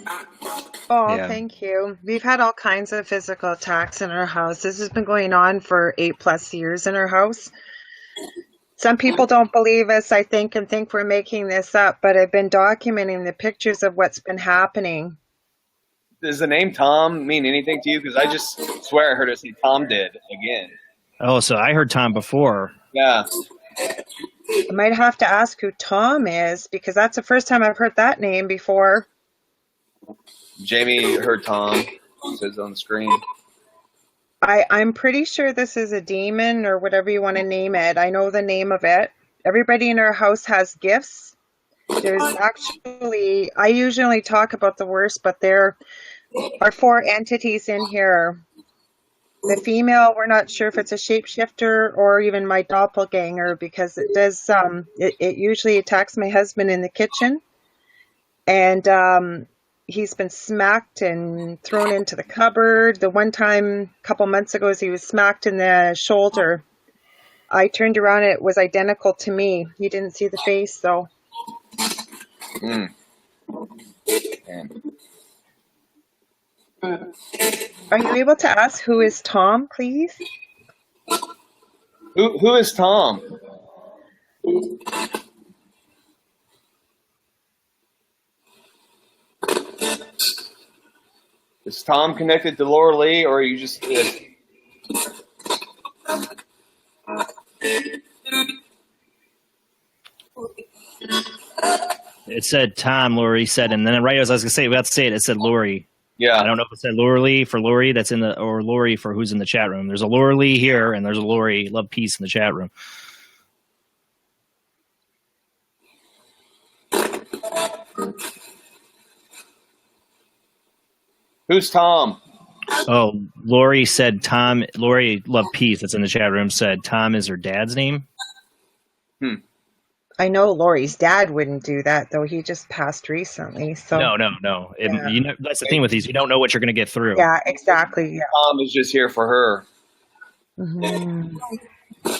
Oh, Yeah. thank you. We've had all kinds of physical attacks in our house. This has been going on for 8+ years in our house. Some people don't believe us, I think, and think we're making this up, but I've been documenting the pictures of what's been happening. Does the name Tom mean anything to you? Because I just swear I heard it say Tom did again. Oh, so I heard Tom before. Yeah. I might have to ask who Tom is, because that's the first time I've heard that name before. Jamie heard Tom. It says on the screen. I'm pretty sure this is a demon or whatever you want to name it. I know the name of it. Everybody in our house has gifts. There's actually, I usually talk about the worst, but there are 4 entities in here. The female, we're not sure if it's a shapeshifter or even my doppelganger, because it does, it usually attacks my husband in the kitchen. And he's been smacked and thrown into the cupboard. The one time, a couple months ago, he was smacked in the shoulder. I turned around and it was identical to me. You didn't see the face, though. Are you able to ask who is Tom, please? Who is Tom? Is Tom connected to Laura Lee, or are you just? It said Tom, Lori said, and then right as I was gonna say, about to say it, it said Lori. Yeah. I don't know if it said Laura Lee for Lori that's in the, or Lori for who's in the chat room. There's a Laura Lee here, and there's a Lori Love Peace in the chat room. Who's Tom? Oh, Lori said Tom. Lori Love Peace that's in the chat room said Tom is her dad's name. I know Lori's dad wouldn't do that, though. He just passed recently. So No. Yeah. You know, that's the thing with these. You don't know what you're going to get through. Yeah, exactly. Yeah. Tom is just here for her. Mm-hmm. Are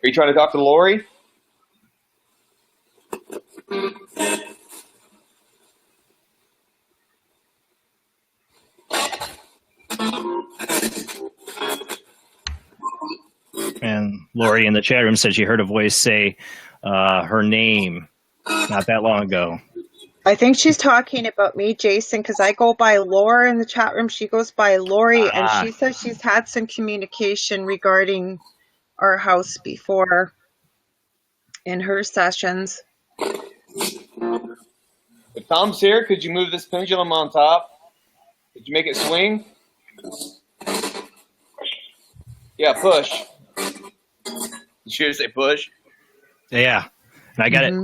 you trying to talk to Lori? And Lori in the chat room said she heard a voice say her name not that long ago. I think she's talking about me, Jason, because I go by Laura in the chat room. She goes by Lori, and she says she's had some communication regarding our house before in her sessions. If Tom's here, could you move this pendulum on top? Could you make it swing? Yeah, push. You should say push. Yeah, and I got it.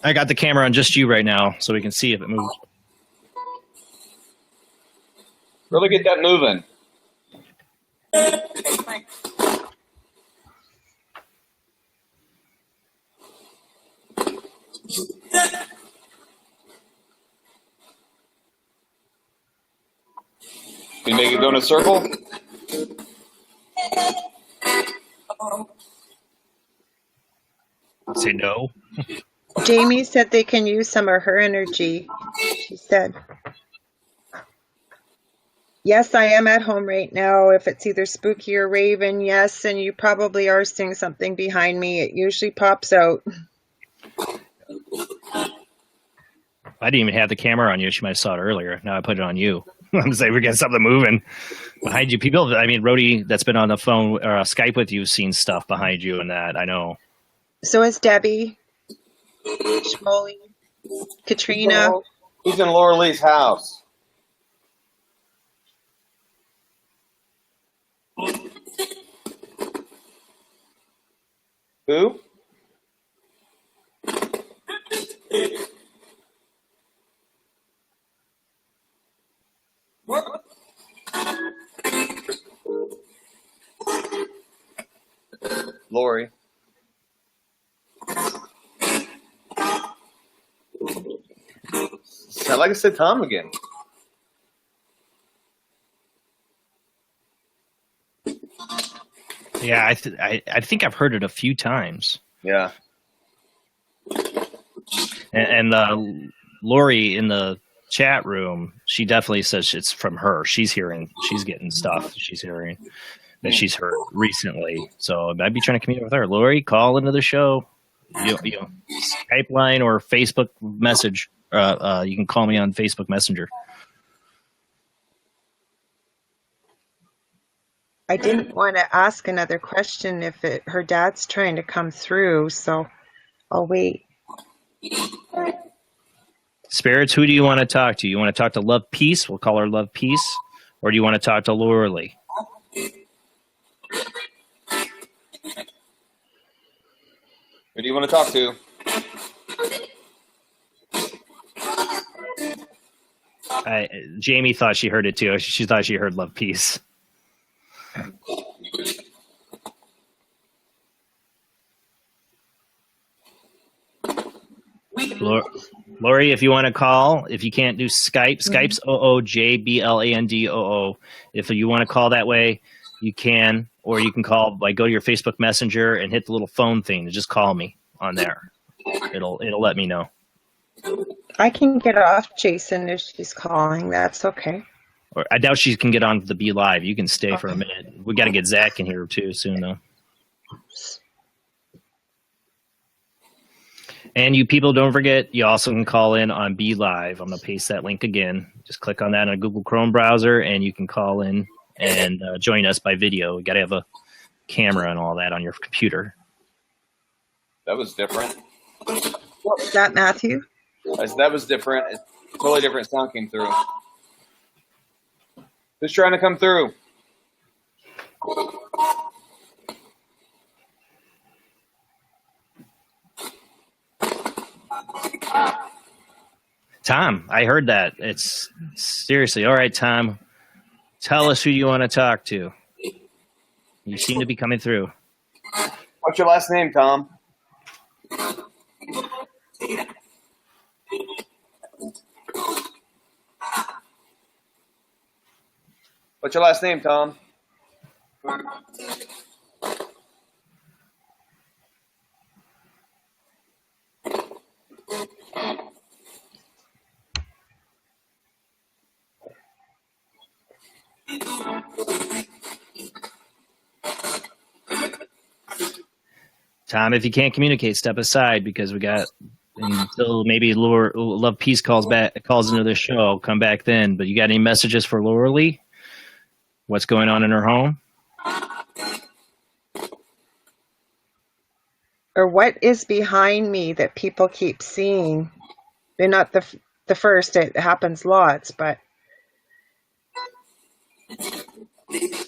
I got the camera on just you right now, so we can see if it moves. Really get that moving. You make it go in a circle? Say no. Jamie said they can use some of her energy. She said, yes, I am at home right now. If it's either Spooky or Raven, yes, and you probably are seeing something behind me. It usually pops out. I didn't even have the camera on you. She might have saw it earlier. Now I put it on you. I'm saying we're getting something moving behind you. People, I mean, Rhodey, that's been on the phone or Skype with you, has seen stuff behind you and that. I know. So is Debbie, Shmoley, Katrina. He's in Laura Lee's house. Who? Lori. Sound like I said Tom again. Yeah, I think I've heard it a few times. Yeah. And Lori in the chat room, she definitely says it's from her. She's getting stuff she's hearing that she's heard recently. So I'd be trying to communicate with her. Lori, call into the show. You know, Skype line or Facebook message. You can call me on Facebook Messenger. I didn't want to ask another question if her dad's trying to come through, so I'll wait. Spirits, who do you want to talk to? You want to talk to Love Peace? We'll call her Love Peace. Or do you want to talk to Laura Lee? Who do you want to talk to? Jamie thought she heard it too. She thought she heard Love Peace. Lori, if you want to call, if you can't do Skype, Skype's OOJBLANDOO. If you want to call that way, you can, or you can call, like, go to your Facebook Messenger and hit the little phone thing and just call me on there. It'll let me know. I can get off Jason if she's calling. That's okay. Or I doubt she can get on the Be Live. You can stay for a minute. We got to get Zach in here too soon, though. And you people, don't forget, you also can call in on Be Live. I'm going to paste that link again. Just click on that in a Google Chrome browser, and you can call in and join us by video. You got to have a camera and all that on your computer. That was different. What was that, Matthew? That was different. A totally different sound came through. Who's trying to come through? Tom, I heard that. It's seriously. All right, Tom. Tell us who you want to talk to. You seem to be coming through. What's your last name, Tom? What's your last name, Tom? Tom, if you can't communicate, step aside because we got until maybe Love Peace calls into the show. Come back then. But you got any messages for Laura Lee? What's going on in her home? Or what is behind me that people keep seeing? They're not the first. It happens lots, but.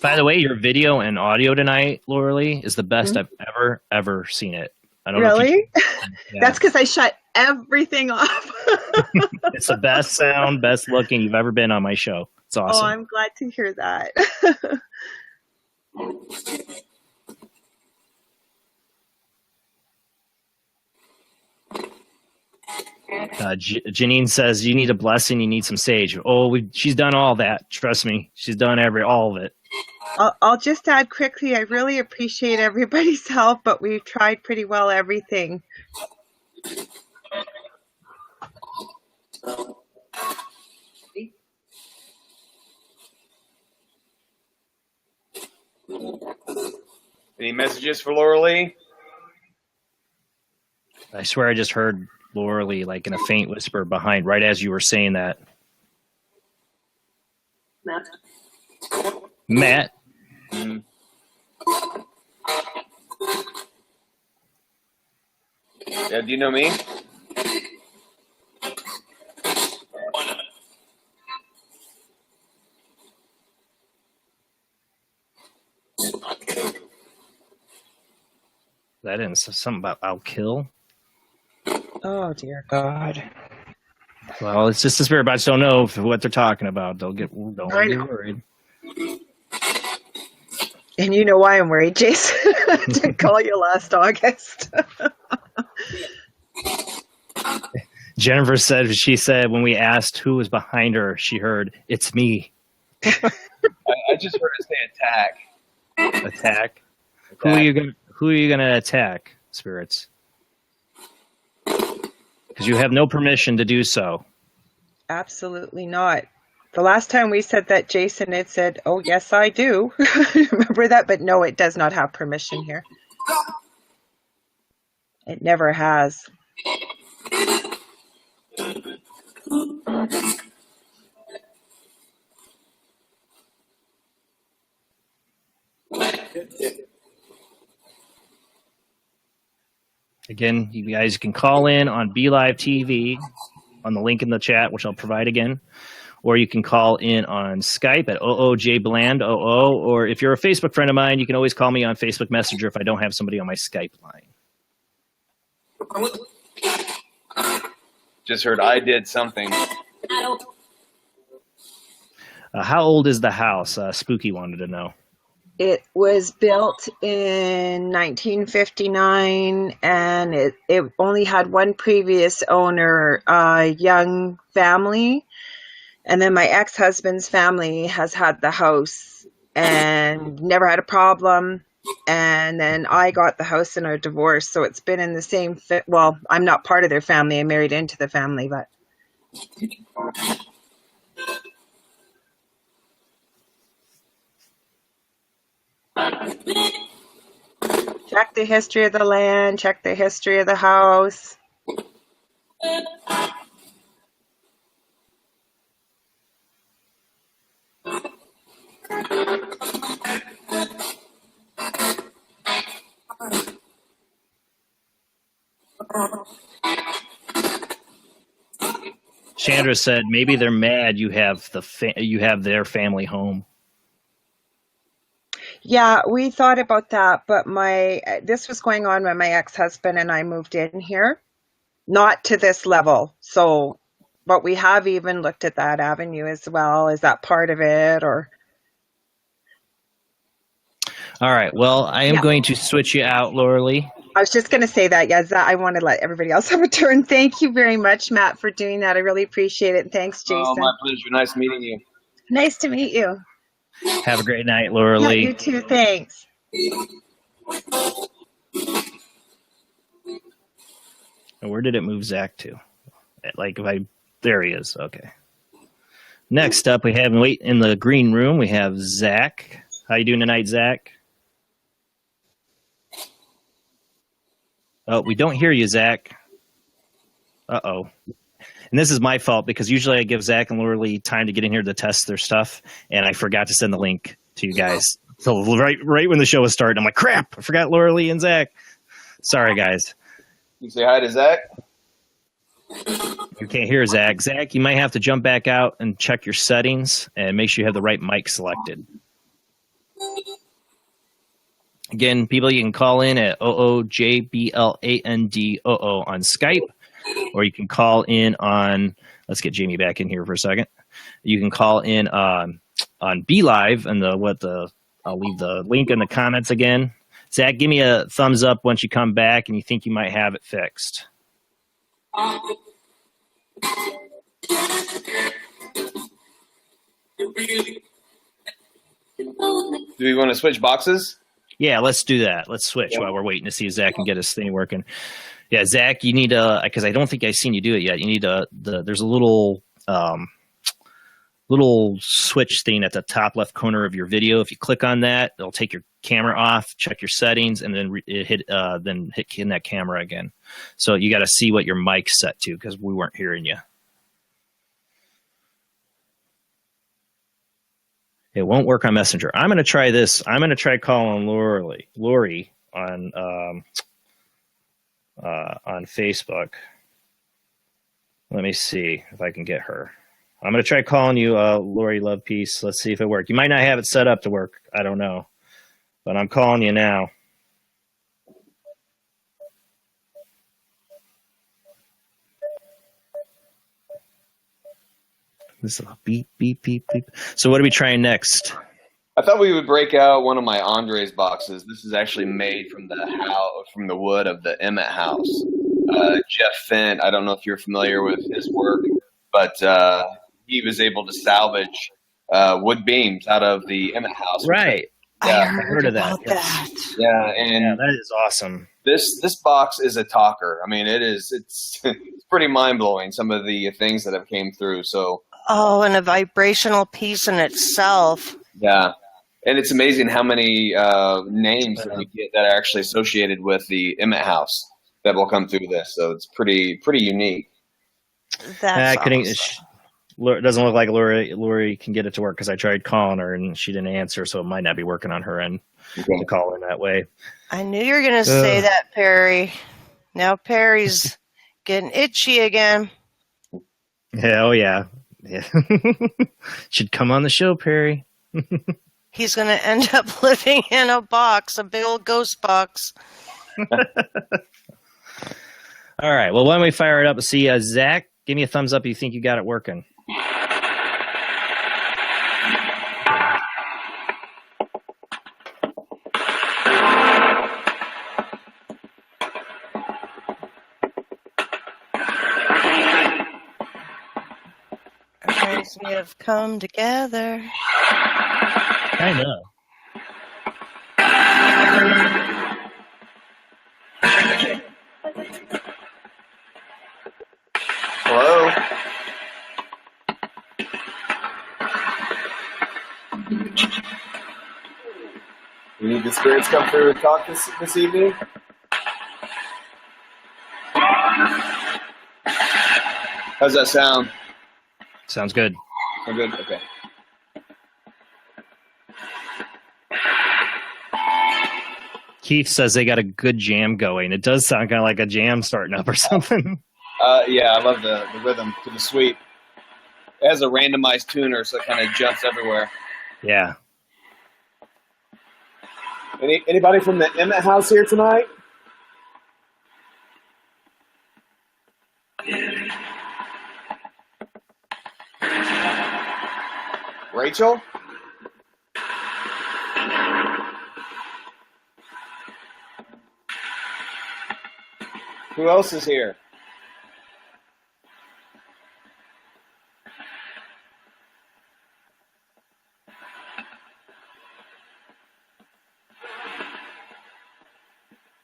By the way, your video and audio tonight, Laura Lee, is the best I've ever seen it. I don't really? know. Yeah. That's because I shut everything off. It's the best sound, best looking you've ever been on my show. It's awesome. Oh, I'm glad to hear that. Janine says you need a blessing. You need some sage. Oh, she's done all that. Trust me, she's done all of it. I'll just add quickly. I really appreciate everybody's help, but we've tried pretty well everything. Any messages for Laura Lee? I swear I just heard Laura Lee like in a faint whisper behind, right as you were saying that. Matt. Mm. Yeah, do you know me? That didn't say something about I'll kill. Oh dear God. Well, it's just the spirit bots don't know what they're talking about. Don't get worried. And you know why I'm worried, Jason. I didn't call you last August. Jennifer said, she said when we asked who was behind her, she heard, "It's me." I just heard it say attack. Attack. Who are you gonna attack, spirits? Because you have no permission to do so. Absolutely not. The last time we said that, Jason had said, "Oh yes, I do." Remember that? But no, it does not have permission here. It never has. Again, you guys can call in on BeLive TV on the link in the chat, which I'll provide again. Or you can call in on Skype at OOJBland00. Or if you're a Facebook friend of mine, you can always call me on Facebook Messenger if I don't have somebody on my Skype line. Just heard I did something. How old is the house? Spooky wanted to know. It was built in 1959, and it only had one previous owner, a young family. And then my ex-husband's family has had the house and never had a problem. And then I got the house in a divorce, so it's been in the same well, I'm not part of their family. I married into the family, but check the history of the land, check the history of the house. Chandra said maybe they're mad you have their family home. Yeah, we thought about that, but this was going on when my ex-husband and I moved in here, not to this level. So, but we have even looked at that avenue as well. Is that part of it, or? All right. Well, I am going to switch you out, Laura Lee. I was just going to say that. Yes, I want to let everybody else have a turn. Thank you very much, Matt, for doing that. I really appreciate it. Thanks, Jason. Oh, my pleasure. Nice meeting you. Nice to meet you. Have a great night, Laura Lee. You too. Thanks. Where did it move Zach to? There he is. Okay. Next up, we have in the green room. We have Zach. How you doing tonight, Zach? Oh, we don't hear you, Zach. Uh-oh. And this is my fault because usually I give Zach and Laura Lee time to get in here to test their stuff, and I forgot to send the link to you guys. So right when the show was starting, I'm like, crap, I forgot Laura Lee and Zach. Sorry, guys. You say hi to Zach? You can't hear Zach. Zach, you might have to jump back out and check your settings and make sure you have the right mic selected. Again, people, you can call in at OOJBLANDOO on Skype, or you can call in on, let's get Jamie back in here for a second. You can call in on BeLive, and I'll leave the link in the comments again. Zach, give me a thumbs up once you come back and you think you might have it fixed. Do we want to switch boxes? Yeah, let's do that. Let's switch while we're waiting to see if Zach can get his thing working. Yeah, Zach, you need because I don't think I've seen you do it yet. You need there's a little switch thing at the top left corner of your video. If you click on that, it'll take your camera off, check your settings, and then hit in that camera again. So you got to see what your mic's set to because we weren't hearing you. It won't work on Messenger. I'm going to try this. I'm going to try calling Lori on Facebook. Let me see if I can get her. I'm going to try calling you, Lori Love Peace. Let's see if it works. You might not have it set up to work. I don't know. But I'm calling you now. This is a beep, beep, beep, beep. So what are we trying next? I thought we would break out one of my Andres boxes. This is actually made from the wood of the Emmett house. Jeff Fent, I don't know if you're familiar with his work, but he was able to salvage wood beams out of the Emmett house. Right. Yeah, I heard of that. Yeah, and that is awesome. This box is a talker. I mean, it's pretty mind blowing. Some of the things that have came through. So. Oh, and a vibrational piece in itself. Yeah, and it's amazing how many names that we get that are actually associated with the Emmett house that will come through this. So it's pretty unique. That's awesome. It doesn't look like Lori can get it to work because I tried calling her and she didn't answer, so it might not be working on her end to call in that way. I knew you were going to say that, Perry. Now Perry's getting itchy again. Yeah, oh yeah. Should come on the show, Perry. He's going to end up living in a box, a big old ghost box. All right, well, why don't we fire it up and see, Zach, give me a thumbs up if you think you got it working. We have come together. I know. Hello? We need the spirits come through and talk this evening? How's that sound? Sounds good. Sound good? Okay. Keith says they got a good jam going. It does sound kind of like a jam starting up or something. Yeah, I love the rhythm to the sweep. It has a randomized tuner, so it kind of jumps everywhere. Yeah. Anybody from the Emmett house here tonight? Rachel? Who else is here?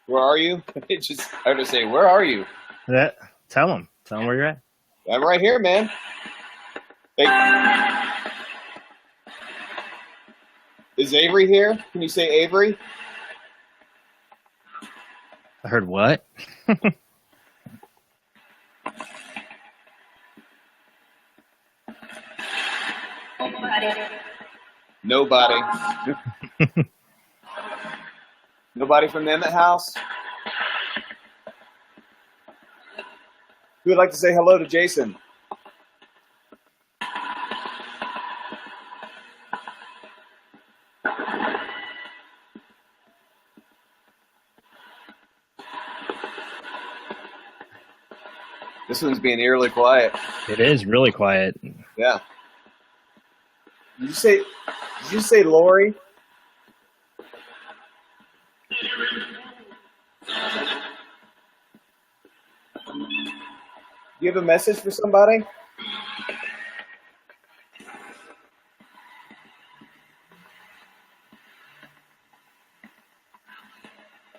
Where are you? I would say, where are you? Tell them where you're at. I'm right here, man. Hey. Is Avery here? Can you say Avery? I heard what? Nobody. Nobody from the Emmett house? Who would like to say hello to Jason? This one's being eerily quiet. It is really quiet. Yeah. Did you say Lori? you have a message for somebody?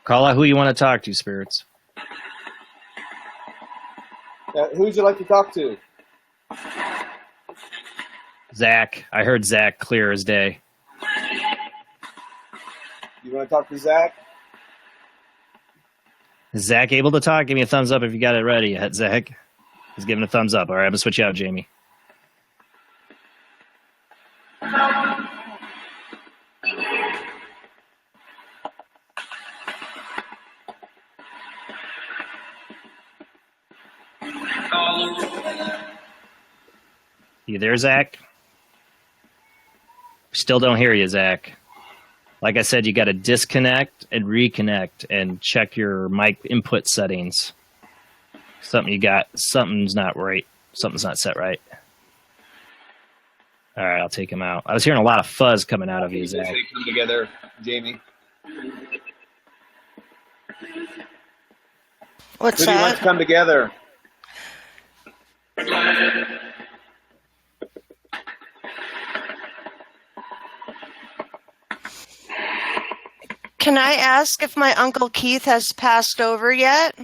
Call out who you want to talk to, spirits. Who would you like to talk to? Zach. I heard Zach clear as day. You want to talk to Zach? Is Zach able to talk? Give me a thumbs up if you got it ready, Zach. He's giving a thumbs up. All right, I'm going to switch you out, Jamie. You there, Zach? Still don't hear you, Zach. Like I said, you got to disconnect and reconnect and check your mic input settings. Something's not right. Something's not set right. All right, I'll take him out. I was hearing a lot of fuzz coming out of you, Zach. Come together, Jamie. What's Who do you want that? to come together? Can I ask if my Uncle Keith has passed over yet?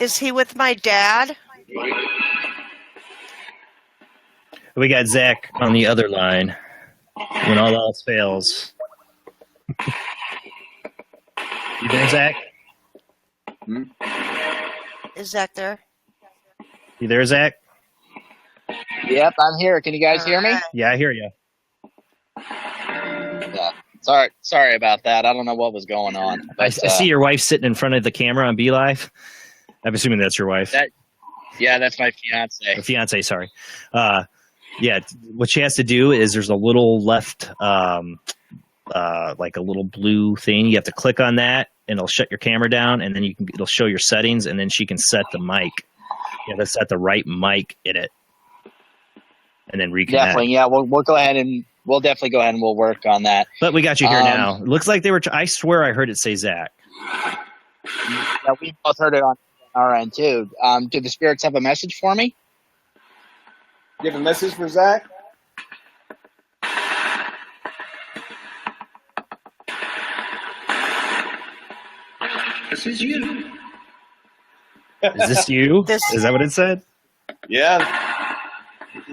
Is he with my dad? We got Zach on the other line. When all else fails. You there, Zach? Is Zach there? You there, Zach? Yep, I'm here. Can you guys hear me? Yeah, I hear you. Yeah. Sorry about that. I don't know what was going on. But, I see your wife sitting in front of the camera on BeLive. I'm assuming that's your wife. Yeah, that's my fiance. Or fiance, sorry. Yeah, what she has to do is there's a little left, like a little blue thing. You have to click on that, and it'll shut your camera down, and then it'll show your settings, and then she can set the mic. You have to set the right mic in it, and then reconnect. Definitely, yeah. We'll go ahead and we'll work on that. But we got you here now. It looks like they were. I swear I heard it say Zach. Yeah, we both heard it on our end too. Do the spirits have a message for me? You have a message for Zach? This is you. Is this you? Is that what it said? Yeah.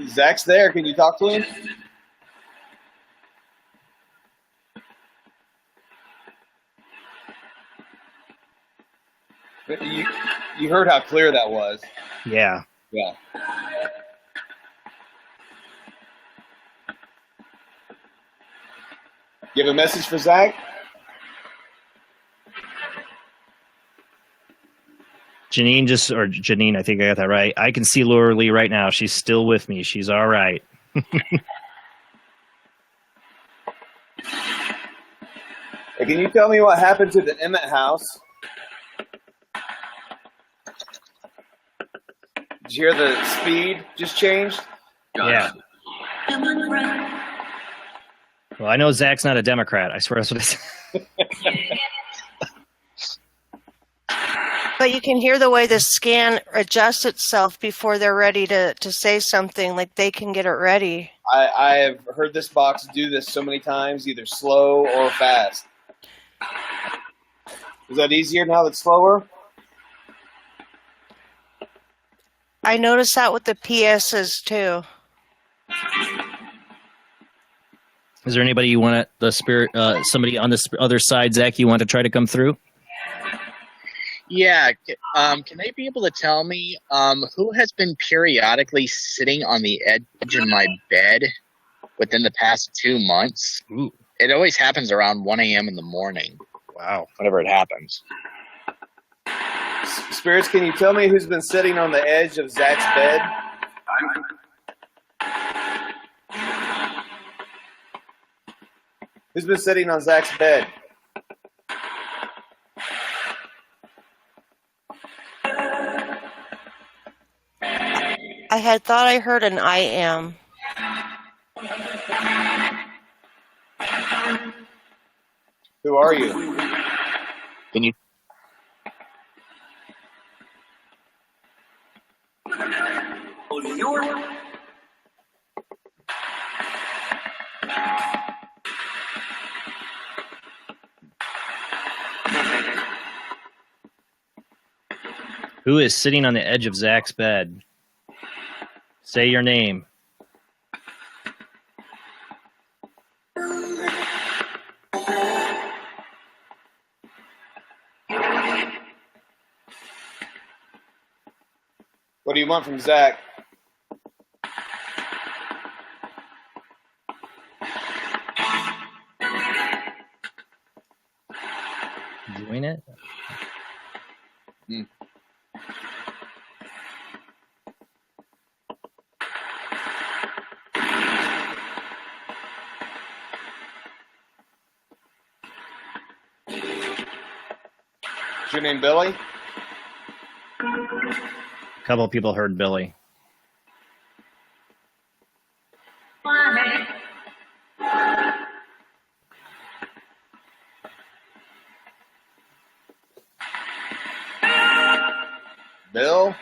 Zach's there. Can you talk to him? You heard how clear that was. Yeah. Yeah. You have a message for Zach? Janine, I think I got that right. I can see Laura Lee right now. She's still with me. She's all right. Hey, can you tell me what happened to the Emmett house? Did you hear the speed just changed? Yeah. Well, I know Zach's not a Democrat. I swear that's what it said. But you can hear the way the scan adjusts itself before they're ready to say something, like they can get it ready. I have heard this box do this so many times, either slow or fast. Is that easier now that's slower? I noticed that with the PSs too. Is there anybody you want somebody on the other side, Zach, you want to try to come through? Yeah. Can they be able to tell me who has been periodically sitting on the edge of my bed within the past 2 months? Ooh. It always happens around 1 a.m. in the morning. Wow. Whenever it happens. Spirits, can you tell me who's been sitting on the edge of Zach's bed? Who's been sitting on Zach's bed? I had thought I heard an I am. Who are you? Can you? Who is sitting on the edge of Zach's bed? Say your name. What do you want from Zach? Doing it? Is your name Billy? A couple of people heard Billy. Bill?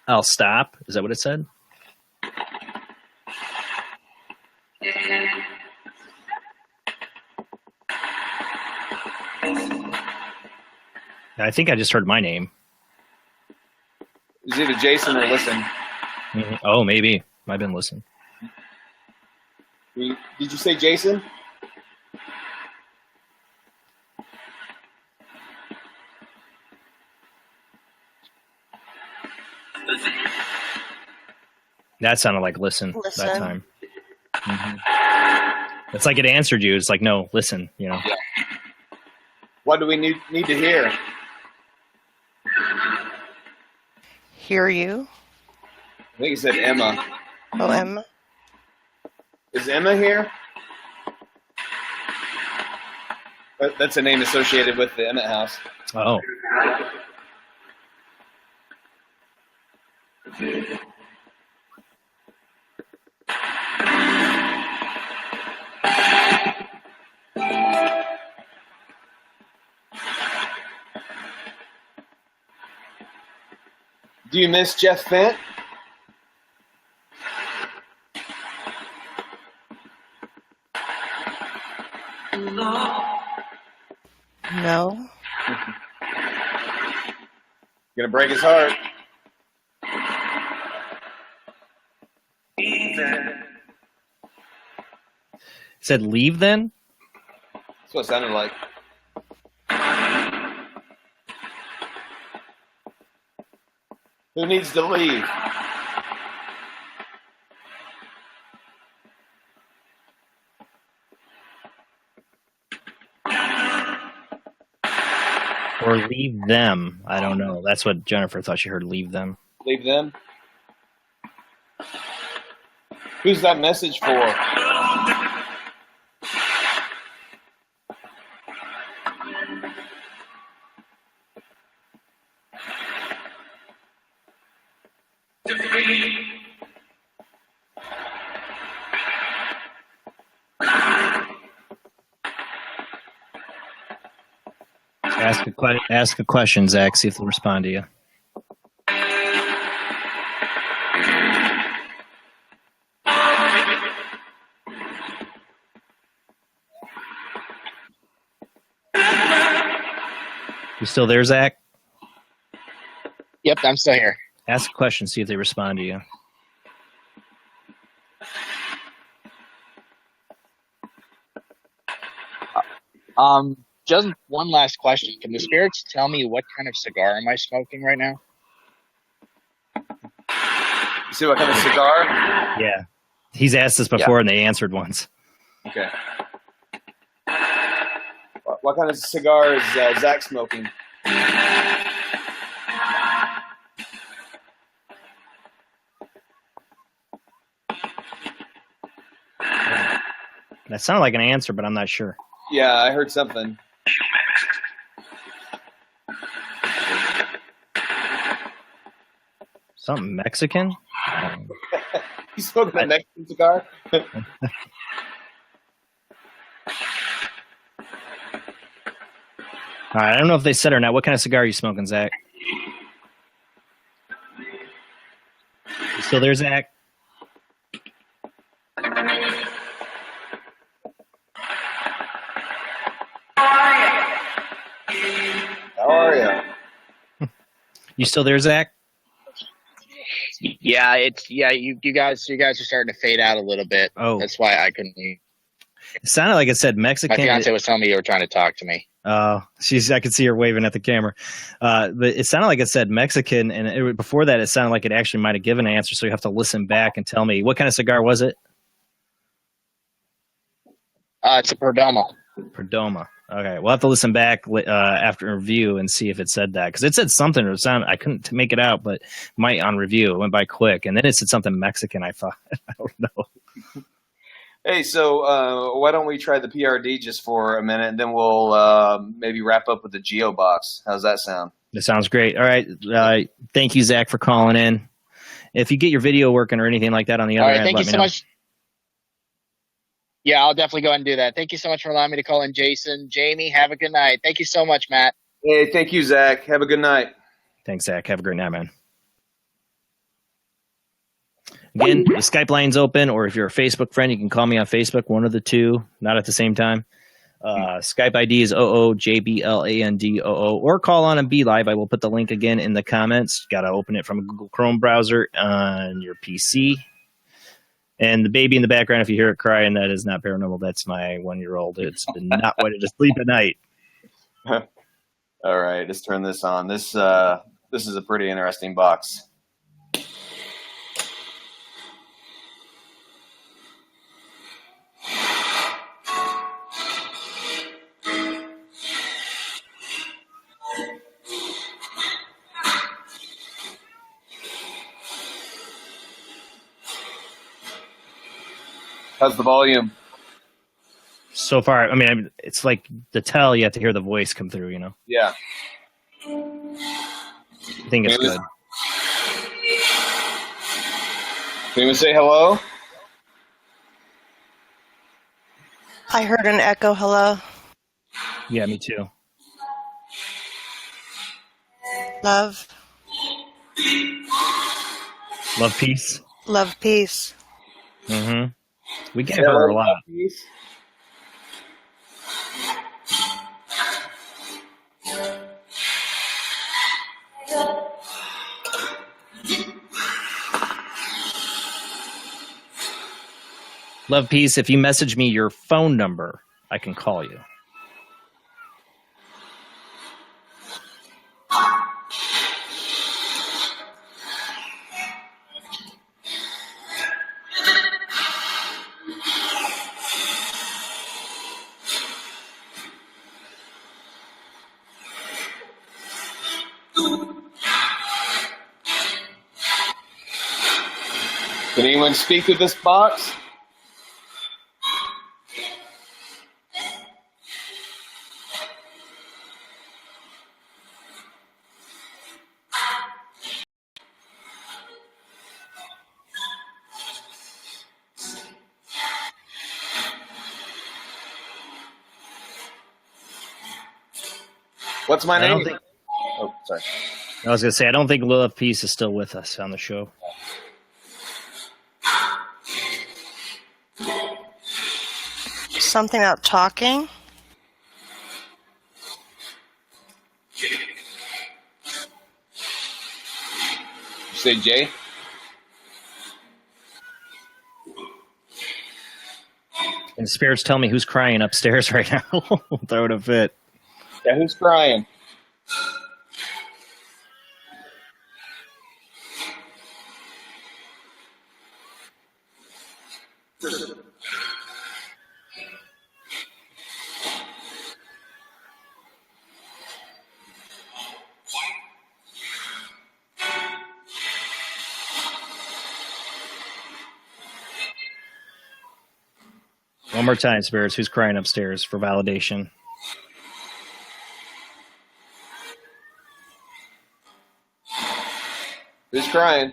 I'll stop. Is that what it said? I think I just heard my name. It's either Jason or Listen. Mm-hmm. Oh, maybe. Might have been Listen. Did you say Jason? That sounded like listen. That time. Mm-hmm. It's like it answered you. It's like, no, listen, you know. Yeah. What do we need to hear? Hear you? I think it said Emma. Oh, Emma. Is Emma here? That's a name associated with the Emmett house. Oh. Do you miss Jeff Fent? No. Gonna break his heart. It said leave then? That's what it sounded like. Who needs to leave? Or leave them. I don't know. That's what Jennifer thought she heard, leave them. Leave them? Who's that message for? Ask a question, Zach. See if they'll respond to you. You still there, Zach? Yep, I'm still here. Ask a question. See if they respond to you. Just one last question. Can the spirits tell me what kind of cigar am I smoking right now? You see what kind of cigar? Yeah. He's asked this before and they answered once. Okay. What kind of cigar is Zach smoking? That sounded like an answer, but I'm not sure. Yeah, I heard something. Something Mexican? You smoking a Mexican cigar? All right, I don't know if they said or not. What kind of cigar are you smoking, Zach? You still there, Zach? How are you? You still there, Zach? Yeah, you guys are starting to fade out a little bit. Oh, that's why I couldn't. It sounded like it said Mexican. My fiance was telling me you were trying to talk to me. I could see her waving at the camera. But it sounded like it said Mexican, and before that, it sounded like it actually might have given an answer. So you have to listen back and tell me what kind of cigar was it. It's a Perdomo. Perdomo. Okay, we'll have to listen back after review and see if it said that, because it said something. Or sound I couldn't make it out, but might on review. It went by quick, and then it said something Mexican. I thought I don't know. Hey, so why don't we try the PRD just for a minute, and then we'll maybe wrap up with the Geo box. How's that sound? That sounds great. All right. Thank you, Zach, for calling in. If you get your video working or anything like that on the other end, thank you let me so know. much. Yeah, I'll definitely go ahead and do that. Thank you so much for allowing me to call in, Jason. Jamie, have a good night. Thank you so much, Matt. Hey, thank you, Zach. Have a good night. Thanks, Zach. Have a great night, man. Again, the Skype line's open, or if you're a Facebook friend, you can call me on Facebook, one of the two, not at the same time. Skype ID is OOJBLANDOO, or call on and be live. I will put the link again in the comments. Got to open it from a Google Chrome browser on your PC. And the baby in the background, if you hear it crying, that is not paranormal. That's my 1-year-old. It's been not wanting to sleep at night. All right, let's turn this on. This is a pretty interesting box. How's the volume? So far, I mean, it's like the tell, you have to hear the voice come through, you know? Yeah. I think it's good. Can anyone say hello? I heard an echo hello. Yeah, me too. Love. Love, peace. Love, peace. Mm-hmm. We get her a lot. Love, peace. If you message me your phone number, I can call you. Can anyone speak to this box? What's my name? Oh, sorry. I was going to say, I don't think Love Peace is still with us on the show. Something about talking? You say Jay? And spirits tell me who's crying upstairs right now. Throw it a fit. Yeah, who's crying? One more time, spirits. Who's crying upstairs for validation? Who's crying?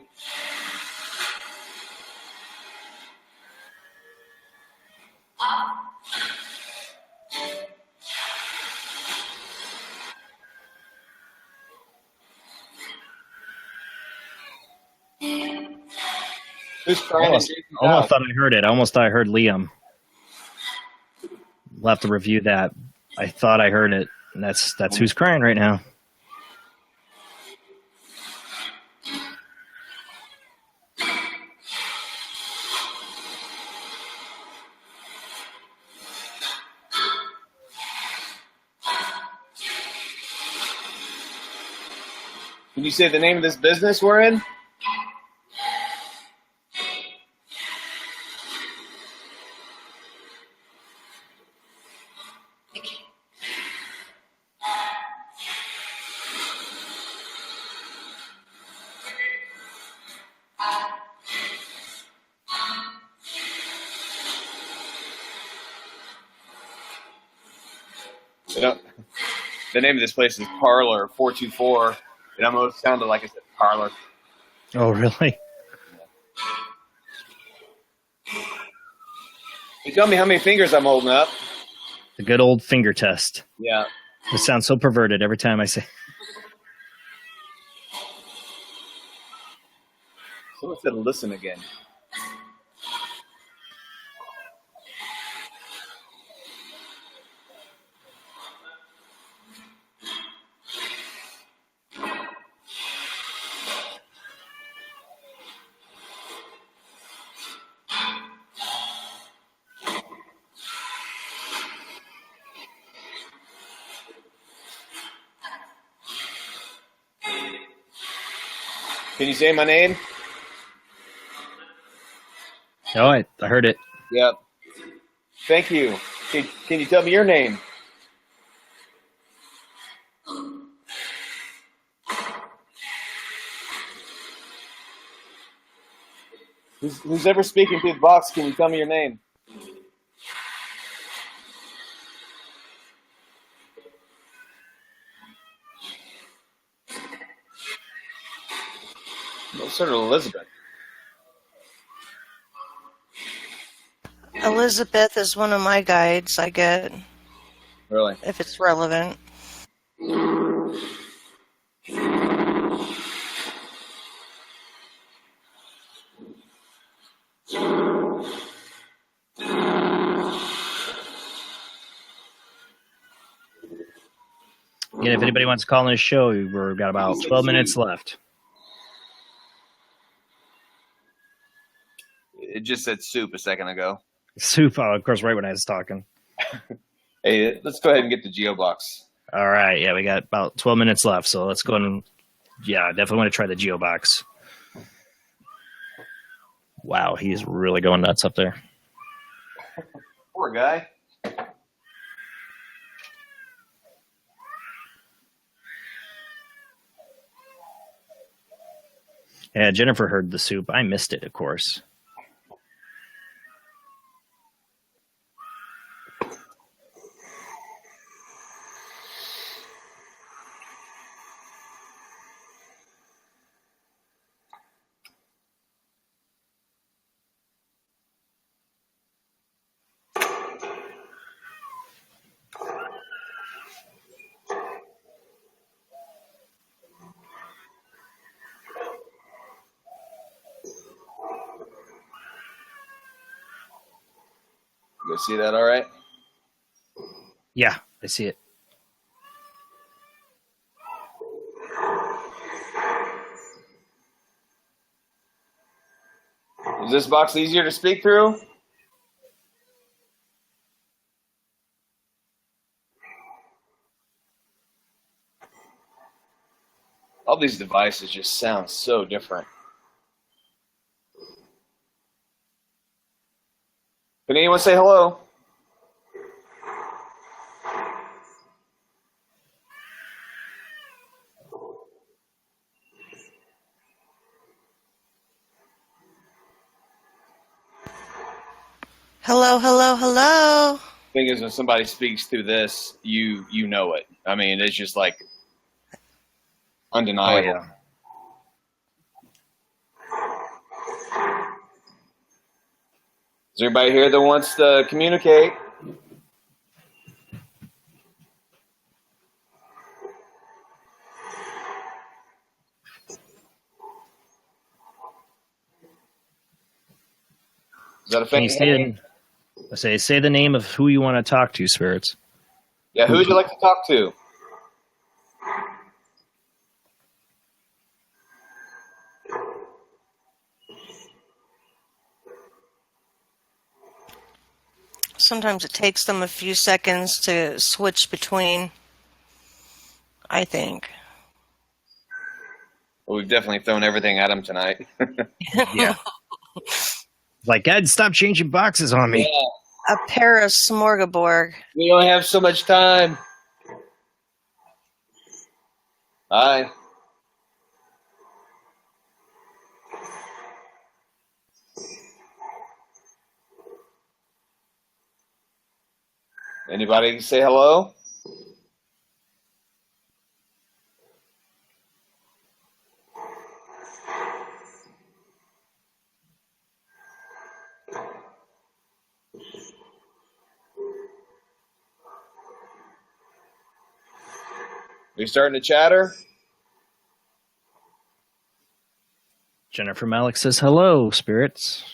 Who's crying? Almost thought I heard it. I almost thought I heard Liam. We'll have to review that. I thought I heard it. And that's who's crying right now. Can you say the name of this business we're in? The name of this place is Parlor 424. It almost sounded like I said parlor. Oh, really? You tell me how many fingers I'm holding up. The good old finger test. Yeah. It sounds so perverted every time I say. Someone said listen again. Can you say my name? Oh, I heard it. Yep. Thank you. Can you tell me your name? Who's ever speaking through the box, can you tell me your name? What's sort of Elizabeth? Elizabeth is one of my guides I get. Really? If it's relevant. Again, if anybody wants to call in the show, we've got about 12 minutes left. It just said soup a second ago. Soup, of course, right when I was talking. Hey, let's go ahead and get the Geo box. All right, yeah, we got about 12 minutes left, so let's go and yeah, definitely want to try the Geo box. Wow, he's really going nuts up there. Poor guy. Yeah, Jennifer heard the soup. I missed it, of course. You guys see that all right? Yeah, I see it. Is this box easier to speak through? All these devices just sound so different. Can anyone say hello? Hello, hello, hello. Thing is, when somebody speaks through this, you know it. I mean, it's just like undeniable. Oh, yeah. Is there anybody here that wants to communicate? that a Can you say the name of who you want to talk to, spirits? Yeah, who would you like to talk to? Sometimes it takes them a few seconds to switch between, I think. Well, we've definitely thrown everything at him tonight. Yeah. Like, God, stop changing boxes on me. Yeah. A pair of smorgasbord. We only have so much time. Hi. Anybody say hello? You starting to chatter? Jennifer Malik says, hello, spirits.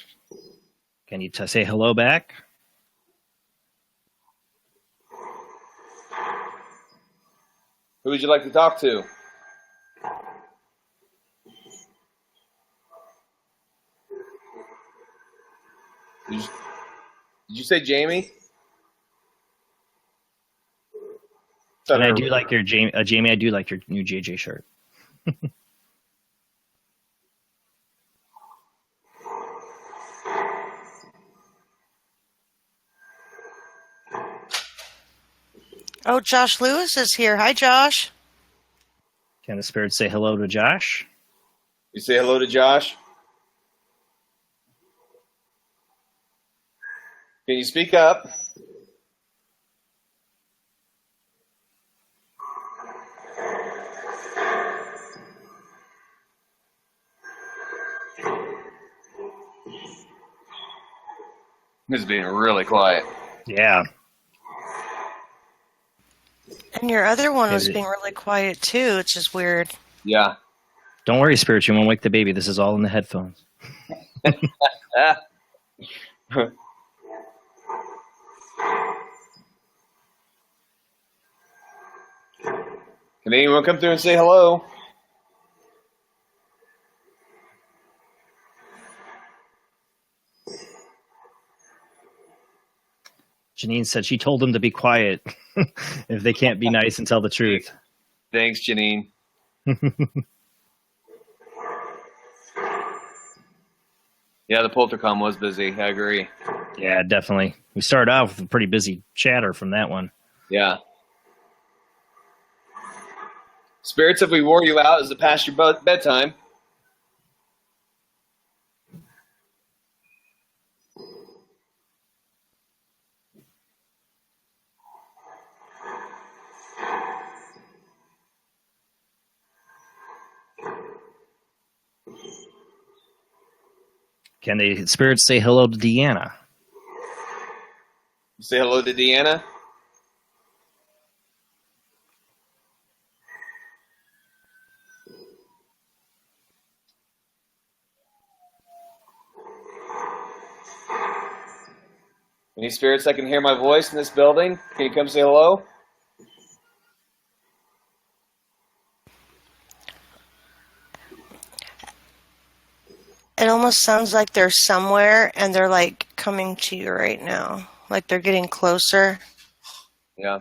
Can you say hello back? Who would you like to talk to? Did you say Jamie? And I do like your Jamie. Jamie, I do like your new JJ shirt. Oh, Josh Lewis is here. Hi, Josh. Can the spirits say hello to Josh? You say hello to Josh? Can you speak up? This is being really quiet. Yeah. And your other one was being really quiet, too. It's just weird. Yeah. Don't worry, spirits. You won't wake the baby. This is all in the headphones. Can anyone come through and say hello? Janine said she told them to be quiet if they can't be nice and tell the truth. Thanks, Janine. Yeah, the Poltercom was busy. I agree. Yeah, definitely. We started out with a pretty busy chatter from that one. Yeah. Spirits, if we wore you out, is it past your bedtime? Can the spirits say hello to Deanna? Say hello to Deanna. Any spirits that can hear my voice in this building? Can you come say hello? It almost sounds like they're somewhere and they're like coming to you right now. Like they're getting closer. Yeah.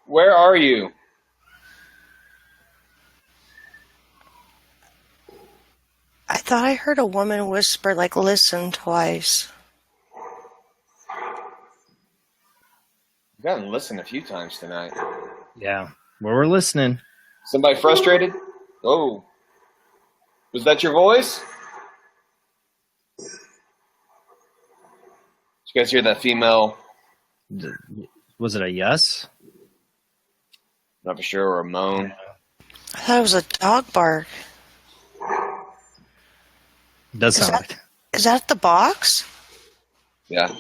Where are you? I thought I heard a woman whisper, like, listen twice. I've gotten listened a few times tonight. Yeah, well, we're listening. Somebody frustrated? Oh. Was that your voice? Did you guys hear that female? Was it a yes? Not for sure, or a moan. I thought it was a dog bark. Does sound like. Is that the box? Yeah.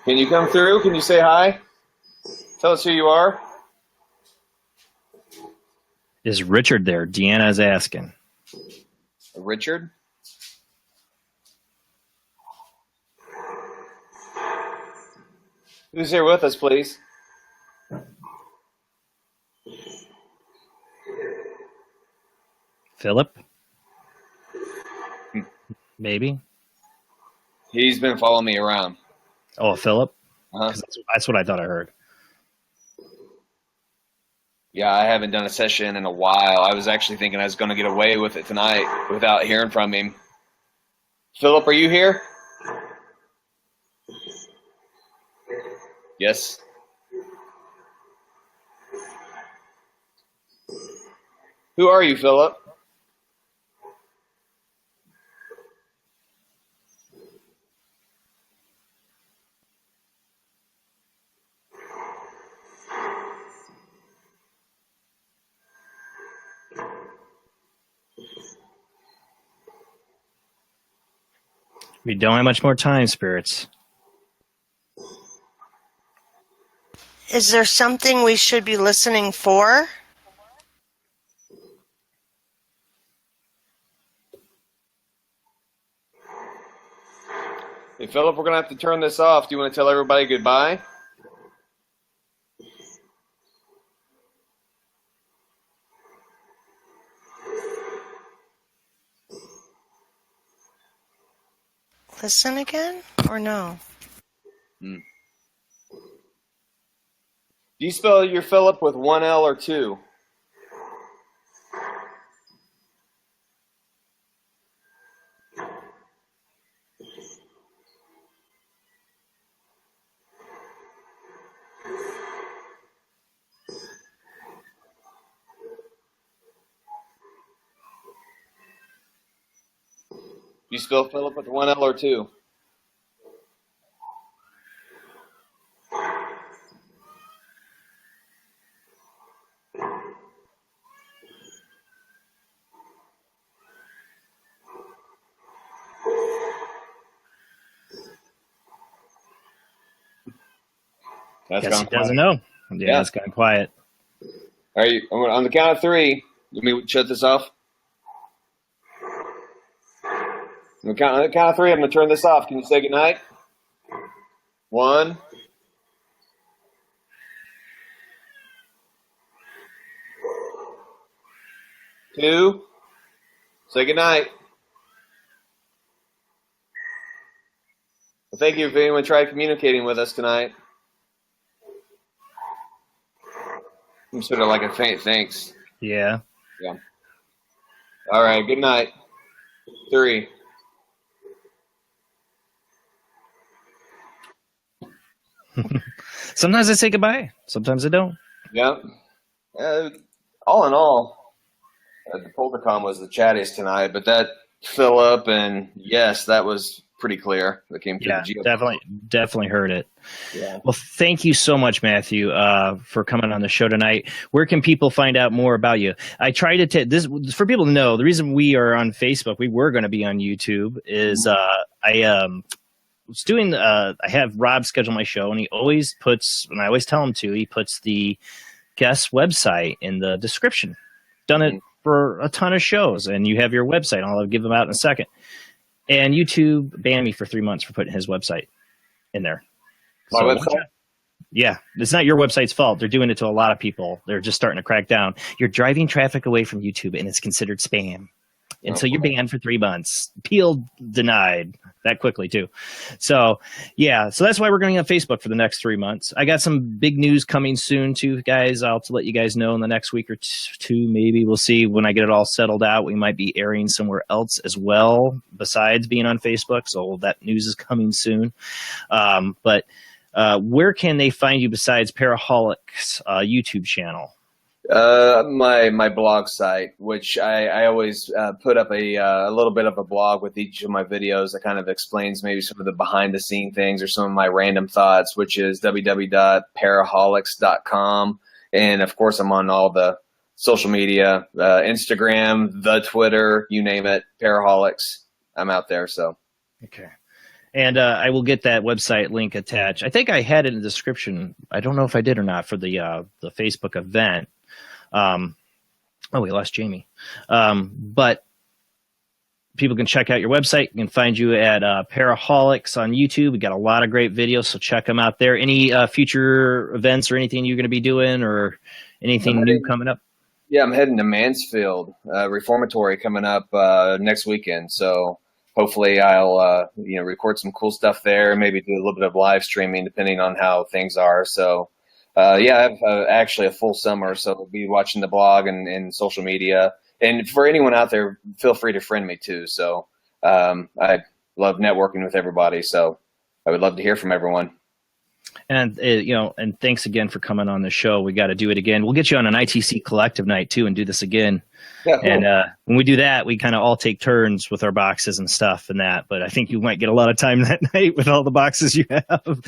Can you come through? Can you say hi? Tell us who you are. Is Richard there? Deanna is asking. Richard? Who's here with us, please? Philip? Maybe. He's been following me around. Oh, Philip? Uh-huh. That's what I thought I heard. Yeah, I haven't done a session in a while. I was actually thinking I was going to get away with it tonight without hearing from him. Philip, are you here? Yes. Who are you, Philip? We don't have much more time, spirits. Is there something we should be listening for? Hey, Philip, we're going to have to turn this off. Do you want to tell everybody goodbye? Listen again or no? Do you spell your Philip with one L or two? Do you spell Philip with one L or two? Guess he doesn't know. Yeah, it's gone quiet. All right, on the count of three, let me shut this off. On the count of three, I'm going to turn this off. Can you say goodnight? 1, 2, say goodnight. Well, thank you if anyone tried communicating with us tonight. I'm sort of like a faint thanks. Yeah. Yeah. All right, good night. 3. Sometimes I say goodbye. Sometimes I don't. Yeah. All in all, the Poltercom was the chattiest tonight, but that Philip and yes, that was pretty clear. That came through the GeoPod. Definitely heard it. Yeah. Well, thank you so much, Matthew, for coming on the show tonight. Where can people find out more about you? I try to this for people to know. The reason we are on Facebook, we were going to be on YouTube, is I was doing. I have Rob schedule my show, and he always puts, and I always tell him to. He puts the guest website in the description. Done it for a ton of shows, and you have your website. I'll give them out in a second. And YouTube banned me for 3 months for putting his website in there. My website? Yeah, it's not your website's fault. They're doing it to a lot of people. They're just starting to crack down. You're driving traffic away from YouTube, and it's considered spam. And so you're banned for 3 months. Appeal denied that quickly too. So yeah, so that's why we're going on Facebook for the next 3 months. I got some big news coming soon too, guys. I'll have to let you guys know in the next week or two, maybe. We'll see when I get it all settled out. We might be airing somewhere else as well besides being on Facebook. So that news is coming soon. But where can they find you besides Paraholics YouTube channel? My blog site, which I always put up a little bit of a blog with each of my videos that kind of explains maybe some of the behind the scene things or some of my random thoughts, which is www.paraholics.com. And of course, I'm on all the social media, Instagram, the Twitter, you name it, Paraholics. I'm out there. So. Okay. And I will get that website link attached. I think I had it in the description. I don't know if I did or not for the Facebook event. We lost Jamie. But people can check out your website. You can find you at Paraholics on YouTube. We got a lot of great videos, so check them out there. Any future events or anything you're going to be doing or anything new coming up? Yeah, I'm heading to Mansfield Reformatory coming up next weekend. So hopefully I'll record some cool stuff there, maybe do a little bit of live streaming depending on how things are. So I have actually a full summer, so I'll be watching the blog and social media. And for anyone out there, feel free to friend me too. So I love networking with everybody, so I would love to hear from everyone. And and thanks again for coming on the show. We got to do it again. We'll get you on an ITC collective night too, and do this again. Yeah, cool. And when we do that, we kind of all take turns with our boxes and stuff and that. But I think you might get a lot of time that night with all the boxes you have.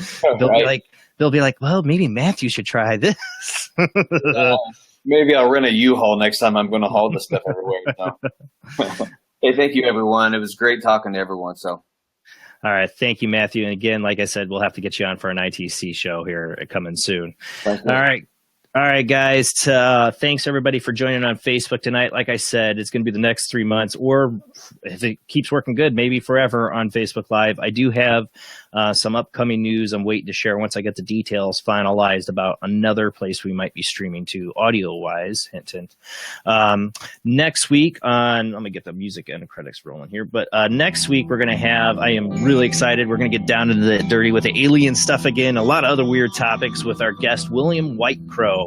They'll be like, well, maybe Matthew should try this. Maybe I'll rent a U-Haul next time I'm going to haul this stuff everywhere. So. Hey, thank you, everyone. It was great talking to everyone. So. All right. Thank you, Matthew. And again, like I said, we'll have to get you on for an ITC show here coming soon. All right. All right, guys. Thanks, everybody, for joining on Facebook tonight. Like I said, it's going to be the next 3 months, or if it keeps working good, maybe forever on Facebook Live. I do have some upcoming news I'm waiting to share once I get the details finalized about another place we might be streaming to audio-wise. Hint, hint. Next week on, let me get the music and credits rolling here, but next week we're going to have, I am really excited, we're going to get down into the dirty with the alien stuff again, a lot of other weird topics with our guest, William Whitecrow.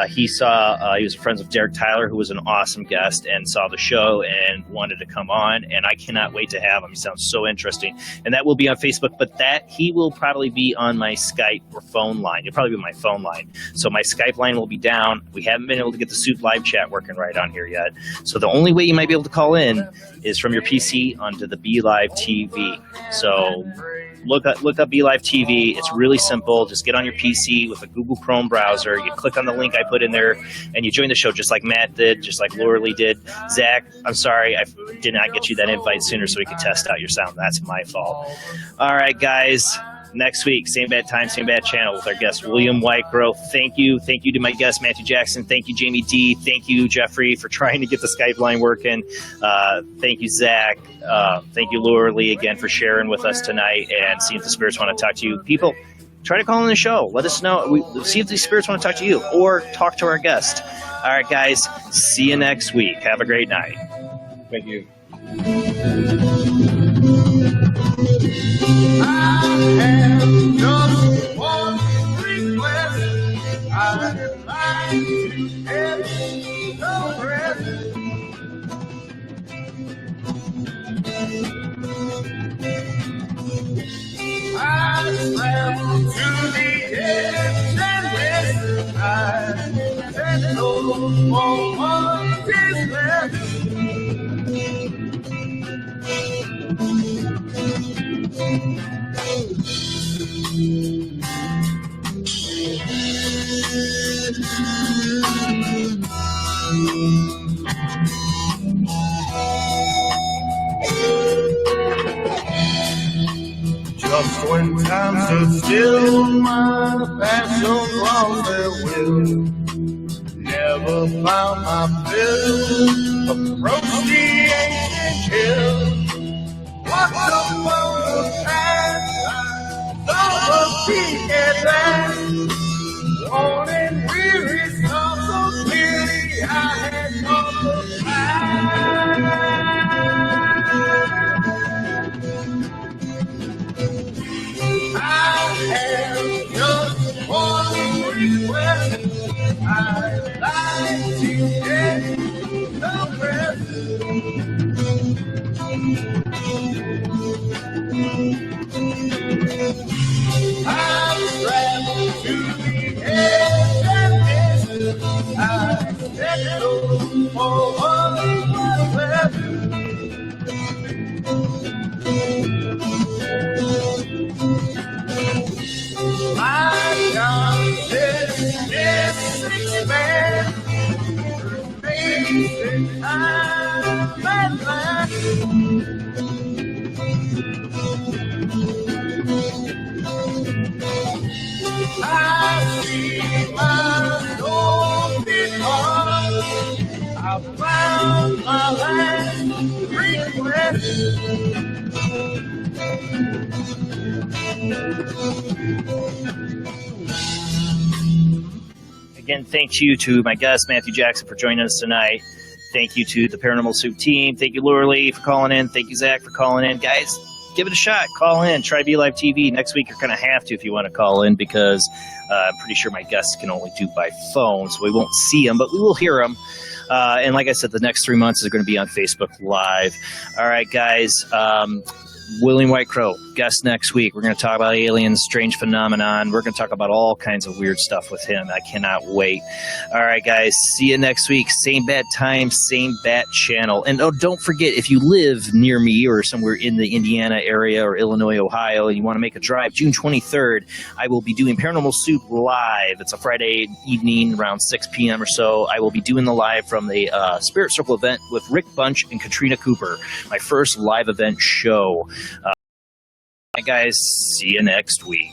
He was friends with Derek Tyler, who was an awesome guest, and saw the show and wanted to come on, and I cannot wait to have him. He sounds so interesting. And that will be on Facebook, but that he will probably be on my Skype or phone line. It'll probably be my phone line. So my Skype line will be down. We haven't been able to get the Soup live chat working right on here yet. So the only way you might be able to call in is from your PC onto the Be Live TV. So look up Be Live TV. It's really simple. Just get on your PC with a Google Chrome browser. You click on the link I put in there, and you join the show just like Matt did, just like Laura Lee did. Zach, I'm sorry I did not get you that invite sooner so we could test out your sound. That's my fault. All right, guys. Next week, same bad time, same bad channel with our guest, William Whitecrow. Thank you. Thank you to my guest, Matthew Jackson. Thank you, Jamie D. Thank you, Jeffrey, for trying to get the Skype line working. Thank you, Zach. Thank you, Laura Lee, again, for sharing with us tonight and see if the spirits want to talk to you. People, try to call in the show. Let us know. See if the spirits want to talk to you or talk to our guest. All right, guys. See you next week. Have a great night. Thank you. I have just one request. I'd like to have no rest. I travel to the edge and west. I said no for what is left. Just when times are still, my passion lost their will. Never found my fill. Approach the ancient hill. Walk upon the path. Thought of peak at last. Worn and weary, saw so clearly I had come to pass. I settled for what was my God said, yes, expand, basic time and land. I see my open heart. I found my last request. Again, thank you to my guest, Matthew Jackson, for joining us tonight. Thank you to the Paranormal Soup team. Thank you, Laura Lee, for calling in. Thank you, Zach, for calling in. Guys, give it a shot. Call in. Try Be Live TV. Next week, you're going to have to if you want to call in because I'm pretty sure my guests can only do by phone, so we won't see them, but we will hear them. And like I said, the next 3 months is going to be on Facebook Live. All right, guys. William White Crow, guest next week. We're going to talk about aliens, strange phenomenon. We're going to talk about all kinds of weird stuff with him. I cannot wait. All right, guys. See you next week. Same bad time, same bad channel. And don't forget, if you live near me or somewhere in the Indiana area or Illinois, Ohio, and you want to make a drive, June 23rd, I will be doing Paranormal Soup live. It's a Friday evening around 6 p.m. or so. I will be doing the live from the Spirit Circle event with Rick Bunch and Katrina Cooper, my first live event show. Guys, see you next week.